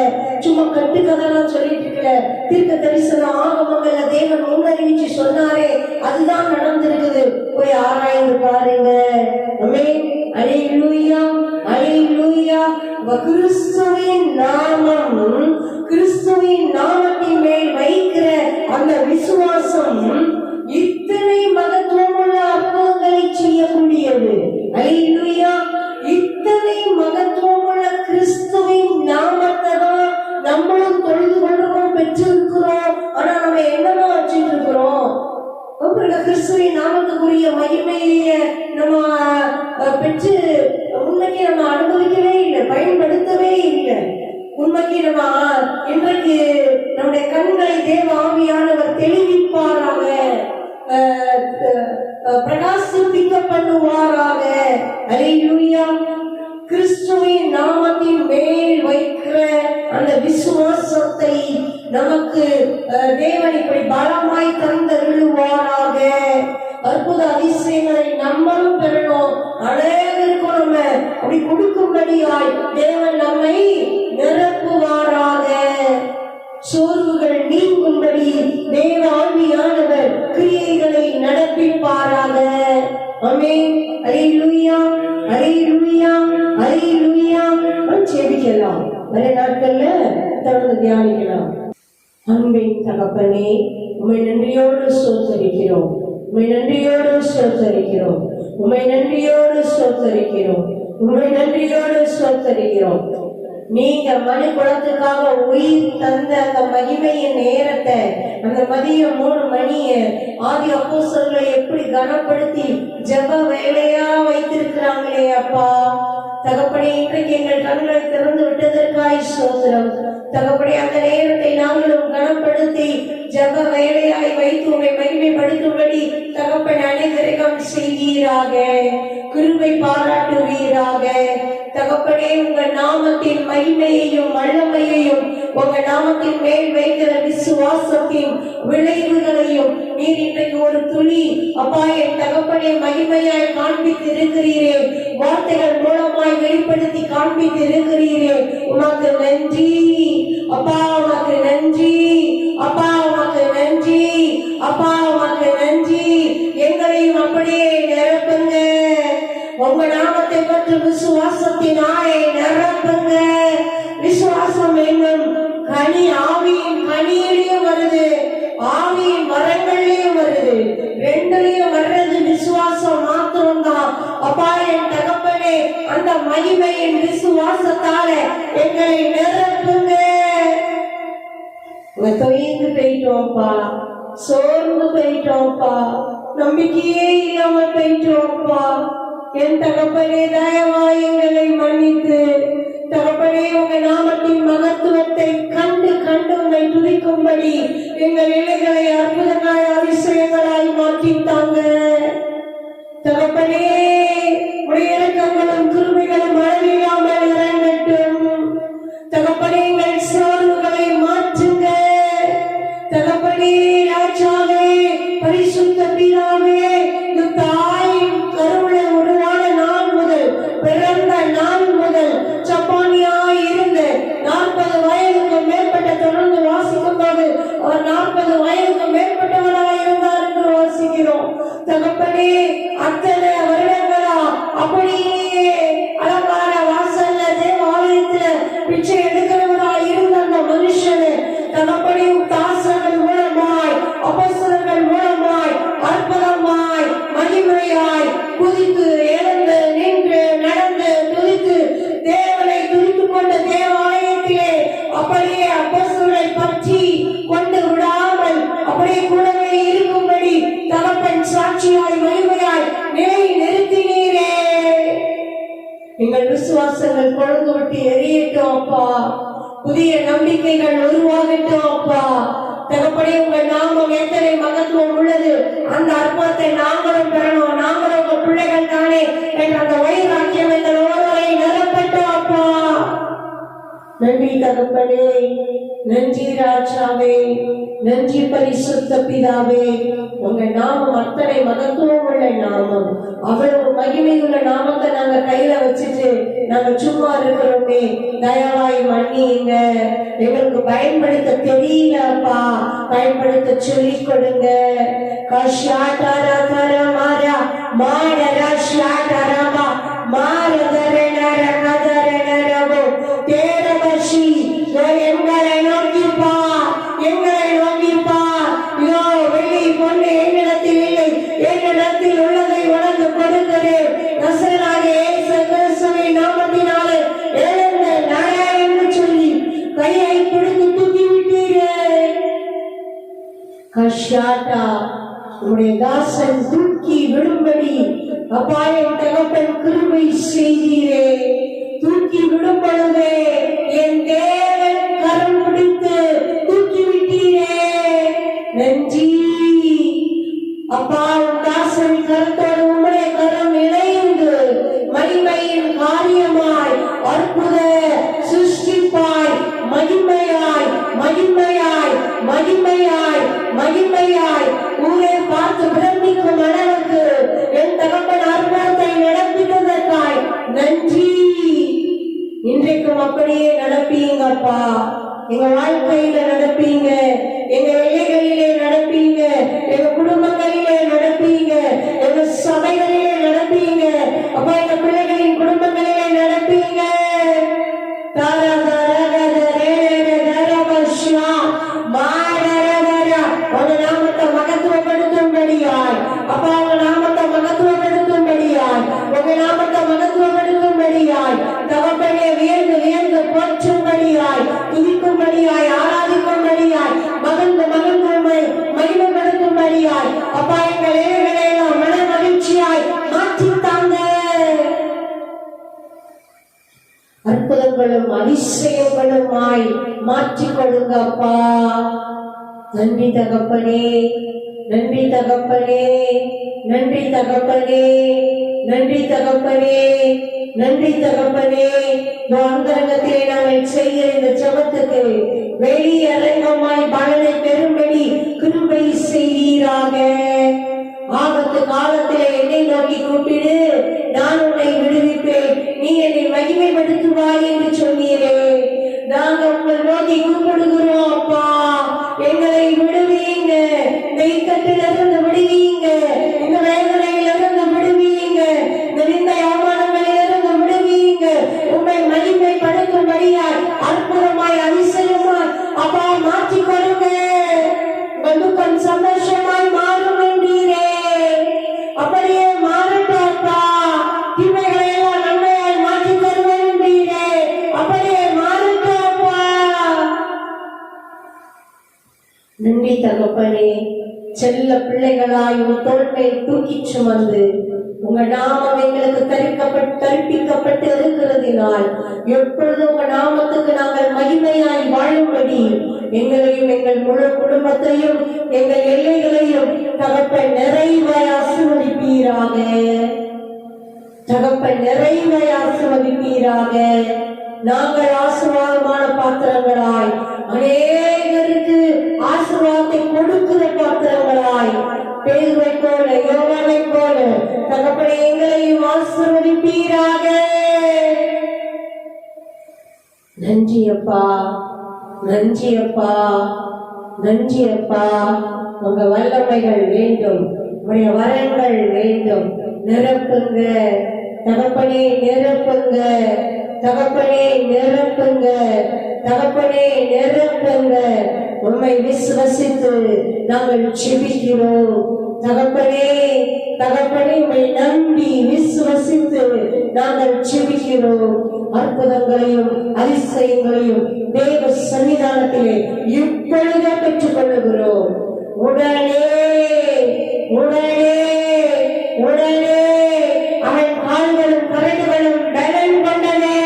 சும்மா கட்டு கதைலாம் சொல்லிட்டு இருக்கல. தீர்க்க தரிசனம் ஆகமங்கள்ல தேவன் முன்னறிவிச்சு சொன்னாரே, அதுதான் நடந்திருக்குது. போய் ஆராய்ந்து பாருங்க. ஆமென். அல்லேலூயா, அல்லேலூயா. கிறிஸ்துவின் நாமம், கிறிஸ்துவின் நாமத்தின் மேல் வைக்கிற அந்த விசுவாசம் இத்தனை மகத்துவமுள்ள அற்புதங்களை செய்யக்கூடியது. அல்லேலூயா. இத்தனை மகத்துவமுள்ள கிறிஸ்துவின் நாமத்தை தான் நம்மளும் தொழுது கொள்றோம், பெற்றிருக்கிறோம். ஆனா நம்ம என்னமா வச்சுட்டு இருக்கிறோம்? கிறிஸ்துவின் நாமத்துக்குரிய மகிமையை நம்ம பெற்று உண்மைக்கு நம்ம அனுபவிக்கவே இல்லை, பயன்படுத்தவே இல்லை. உண்மைக்கு நம்ம இன்றைக்கு நம்முடைய கண்களை தேவ ஆவியானவர் தெளிவிப்பாராக, பிரகாசிப்பிக்க பண்ணுவாராக. அல்லேலூயா. கிறிஸ்துவின் நாமத்தின் மேல் வைக்கிற அந்த விசுவாசத்தை நமக்கு தேவன் இப்படி பலமாய் தந்தருளுவாராக. அற்புத அதிசயங்களை நம்மளும் பெறணும், அநேகருக்கும் நம்ம அப்படி கொடுக்கும்படியாய் தேவன் நம்மை நிரப்புவாராக. சோர்வுகள் நீங்கும்படி தேவ ஆவியானவர் கிரியைகளை நடப்பிப்பாராக. ஆமென். அல்லேலூயா, அல்லேலூயா, அல்லேலூயா. ஜெபிக்கலாம். வர நாட்கள்ல தொடர்ந்து தியானிக்கலாம். அன்பின் தகப்பனே, உம்மை நன்றியோடு ஸ்தோத்திரிக்கிறோம், உம்மை நன்றியோடு ஸ்தோத்திரிக்கிறோம், உம்மை நன்றியோடு ஸ்தோத்திரிக்கிறோம், உம்மை நன்றியோடு ஸ்தோத்திரிக்கிறோம். நீங்க மனு குலத்துக்காக உயிர் தந்த அந்த மகிமையின் நேரத்தை, அந்த மதியம் 3 மணிய ஆதி அப்போஸ்தலர்களை எப்படி கனப்படுத்தி ஜெப வேலையா வைத்திருக்கிறாங்களே அப்பா தகப்பனே, இன்றைக்கு எங்கள் கண்களை திறந்து விட்டதற்காய் ஸ்தோத்திரம் தகப்பனே. அந்த நேரத்தை நாங்களும் கனப்படுத்தி ஜெப வேலையாய் வைத்து உங்களை மகிமைப்படுத்தும்படி தகப்பன் அனைவரையும் செய்வீராக, கிருபை பாராட்டுவீராக தகப்பனே. உங்க நாமத்தின் மகிமையையும் வல்லமையையும், உங்க நாமத்தின் மேல் வைக்கிற விசுவாசத்தின் விளைவுகளையும் நீர் இன்றைக்கு ஒரு துளி அப்பா என் தகப்பனே மகிமையாய் காண்பித்து இருக்கிறீரே, வார்த்தைகள் மூலமாய் வெளிப்படுத்தி காண்பித்து இருக்கிறீரே. உமக்கு நன்றி அப்பா, உமக்கு நன்றி அப்பா, உமக்கு நன்றி அப்பா, உமக்கு நன்றி. எங்களையும் அப்படியே நிரப்புங்க, உங்க நாமத்தை பற்றி விசுவாசத்தினாலே நிரப்புங்க. விசுவாசம் என்னும் கனி ஆவியின் கனியிலையும் வருது, ஆவியின் வரங்கள்லயும் வருது, ரெண்டுலயும் வர்றது விசுவாசம் மாத்திரம்தான். அப்பா என் தகப்பனே, அந்த மகிமையின் விசுவாசத்தால எங்களை நிரப்புங்க. தொய்ந்து போயிட்டோம்ப்பா, சோர்ந்து போயிட்டோம்ப்பா, நம்பிக்கையே இல்லாம போயிட்டோம்ப்பா. என் தகப்பனே, தயவாய் எங்களை மன்னித்து தகப்பனே, உங்க நாமத்தின் மகத்துவத்தை கண்டு கண்டு உங்களை துதிக்கும்படி எங்கள் இலைகளை அற்புதமாய் அதிசயங்களாய் மாற்றித்தாங்க தகப்பனே. உடைய இரக்கங்களும் கிருபைகளும் அளவில்லாமல் இறங்கட்டும் தகப்பனே. எங்கள் சோர்வுகளை மாற்றுங்க தகப்பனே. ராஜாவே, பரிசுத்த பிதாவே, தாயின் கருவிலே உருவான நாள் முதல், பிறந்த நாள் முதல் ஜப்பானியாய் இருந்த 40 வயதுக்கு மேற்பட்ட, தொடர்ந்து வாசிக்கும் போது அவர் 40 வயதுக்கு மேற்பட்டவராய் இருந்தார் என்று வாசிக்கிறோம் தகப்பனே. அத்தனை வருட விசுவாசங்கள் கொழுந்து விட்டு எரியட்டும் அப்பா. புதிய நம்பிக்கைகள் உருவாகட்டும் அப்பா. தகப்பனே, உங்கள் நாமம் எத்தனை மகத்துவம் உள்ளது, அந்த அற்பத்தை நாங்களும் பெறணும், நாங்களும் உங்க பிள்ளைகள் தானே என்ற அந்த வைராக்கியம் எங்கள் ஒருவரை நிரப்பட்டும் அப்பா. நன்றி தகப்பனே, நன்றி ராஜாவே, நன்றி பரிசுத்த பிதாவே. உங்க நாமம் அத்தனை மகத்துவம் உள்ள நாமம், அவ்வளவு மகிமையுள்ள நாமத்தை நாங்க கையில வச்சுட்டு நாங்க சும்மா இருக்கிறோமே. தயவாய் மன்னியுங்க, எங்களுக்கு பயன்படுத்த தெரியலப்பா, பயன்படுத்த சொல்லி கொடுங்க. எங்களை நோக்கிப்பா, எங்களை நோக்கிப்பா. இதோ வெள்ளி பொண்ணு என்னிடத்தில் இல்லை, என்னிடத்தில் உள்ளதை உனக்கு கொடுக்கிறேன். நசரேயனாகிய இயேசு கிறிஸ்துவின் நாமத்தினாலே எழுந்த நட என்று சொல்லி கையை பிடித்து தூக்கி விட்டீரே. கஷ்யாட்டா, உடைய தாசன் தூக்கி விடும்படி அப்பாயின் தகப்பன் கிருபை செய்தீரே. தூக்கி விடும் பொழுதே என் தேவன் கரம் பிடித்து தூக்கி விட்டீரே. நன்றி அப்பா. தாசன் கரத்தோடு உம்முடைய கரம் இணைந்து மகிமையின் காரியமாய் அற்புத சிருஷ்டிப்பாய் மகிமையாய் மகிமையாய் மகிமையாய் மகிமையாய் ஊரை பார்த்து பிரமிக்கும் அளவுக்கு என் தகப்பன் அற்புதத்தை நடப்பித்ததற்காய் நன்றி. இன்றைக்கும் அப்படியே நடப்பீங்கப்பா. எங்க வாழ்க்கையில நடப்பீங்க, எங்க எல்லைகளிலே நடப்பீங்க, எங்க குடும்பங்களிலே நடப்பீங்க, எங்க சபைகளிலே நடப்பீங்க அப்பா. எங்க பிள்ளைகளின் குடும்பங்களிலே நடப்பீங்க. உங்க நாமத்தை மகத்துவப்படுத்தும்படியாய் அப்பா, உங்க நாமத்தை மகத்துவப்படுத்தும்படியாய், உங்க நாமத்தை மகத்துவப்படுத்தும்படியாய் தகப்பனே, வியந்து வியந்து போற்றும்படியாய், துதிக்கும்படியாய், ஆராதிக்கும்படியாய், மகிழ்ந்து மகிழ்ந்து மகிமைப்படுத்தும்படியாய் அப்பா, எங்கள் ஏழைகளை எல்லாம் மன மகிழ்ச்சியாய் மாற்றித்தாங்க. அற்புதங்களும் அதிசயங்களுமாய் மாற்றிக் கொடுங்க அப்பா. நன்றி தகப்பனே, நன்றி தகப்பனே, நன்றி தகப்பனே, நன்றி தகப்பனே, நன்றி தகப்பனே. அந்தரங்கத்திலே நாங்கள் செய்கிற இந்த ஜெபத்துக்கு வெளியரங்கமாய் பலனை பெறும்படி கிருபை செய்வீராக. ஆபத்து காலத்திலே என்னை நோக்கி கூப்பிடு, நான் உன்னை விடுவிப்பேன், நீ என்னை மகிமைப்படுத்துவாய் என்று சொன்னீரே. நாங்கள் உங்கள் நோக்கி கூப்பிடுகிறோம் அப்பா. எங்களை விடுவீங்க, இந்த இக்கட்டிலிருந்து விடுவீங்க, இந்த வேதனையிலிருந்து விடுவீங்க, இந்த நிந்தை அவமானங்களிலிருந்து விடுவீங்க. உண்மை மகிமைப்படுத்தும்படியாய் அற்புதமாய் அதிசயமாய் அப்பா மாற்றிக் கொடுங்க. துக்கம் சந்தோஷமாய் மாறும் என்றீரே, அப்படியே மாறட்டாப்பா. தீமைகளை எல்லாம் நன்மையாய் மாற்றி தருவேன் என்றீரே, அப்படியே மாறட்டாப்பா. நன்றி தகப்பனே. செல்ல பிள்ளைகளாய் உன் தோள்மை தூக்கி சுமந்து உங்க நாமம் எங்களுக்கு தரிப்பிக்கப்பட்டு இருக்கிறதினால் எப்பொழுதும் உங்க நாமத்துக்கு நாங்கள் மகிமையாய் வாழும்படி எங்களையும் எங்கள் முழு குடும்பத்தையும் எங்கள் எல்லைகளையும் தகப்பன் நிறைவாய் ஆசீர்வதிப்பீராக. தகப்பன் நிறைவாய் ஆசீர்வதிப்பீராக. நாங்கள் ஆசீர்வாதமான பாத்திரங்களாய், அநேகருக்கு ஆசீர்வாதத்தை கொடுக்கிற பாத்திரங்களாய், பேதுவை போல யோவானை போல தகப்பனை எங்களையும் ஆசீர்வதிப்பீராக. நன்றி அப்பா, நன்றி அப்பா, நன்றி அப்பா. உங்க வல்லமைகள் வேண்டும், உடைய வரங்கள் வேண்டும். நிரப்புங்க தகப்பனே, நிரப்புங்க தகப்பனே, நிரப்புங்க தகப்பனே, நிரப்புங்க. உண்மை விசுவசித்து நாங்கள் ஜெபிக்கிறோம் தகப்பனே. தகப்பனே, உண்மை நம்பி விசுவசித்து நாங்கள் ஜெபிக்கிறோம். அற்புதங்களையும் அதிசயங்களையும் தேவ சன்னிதானத்திலே இப்பொழுதே பெற்றுக் கொள்ளுகிறோம். உடனே உடனே உடனே அவன் கால்களும் கரடுகளும் பலன் கொண்டனே.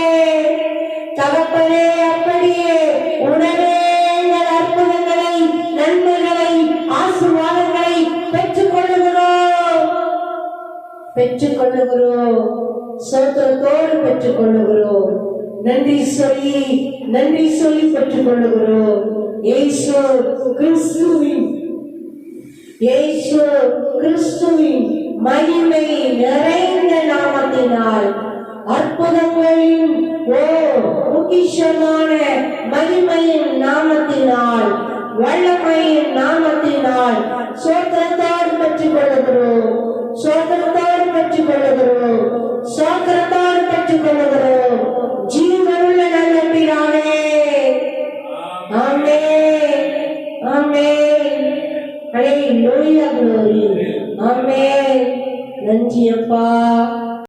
பெற்றுக்கொள்ளுகிறோம். சோத்திரத்தோடு பெற்றுக்கொள்ளுகிறோம். நன்றி சொல்லி பெற்றுக்கொள்ளுகிறோம். இயேசு கிறிஸ்துவின் மகிமை நிறைந்த நாமத்தினால், அற்புதங்களின் பொக்கிஷமான மகிமையின் நாமத்தினால், வல்லமையின் நாமத்தினால் சோத்திரத்தோடு பெற்றுக்கொள்ளுகிறோம். ஜீவனுள்ள நல்ல பிதாவே, ஆமென், ஆமென். ஹalleluya, glory, ஆமென். நன்றி அப்பா.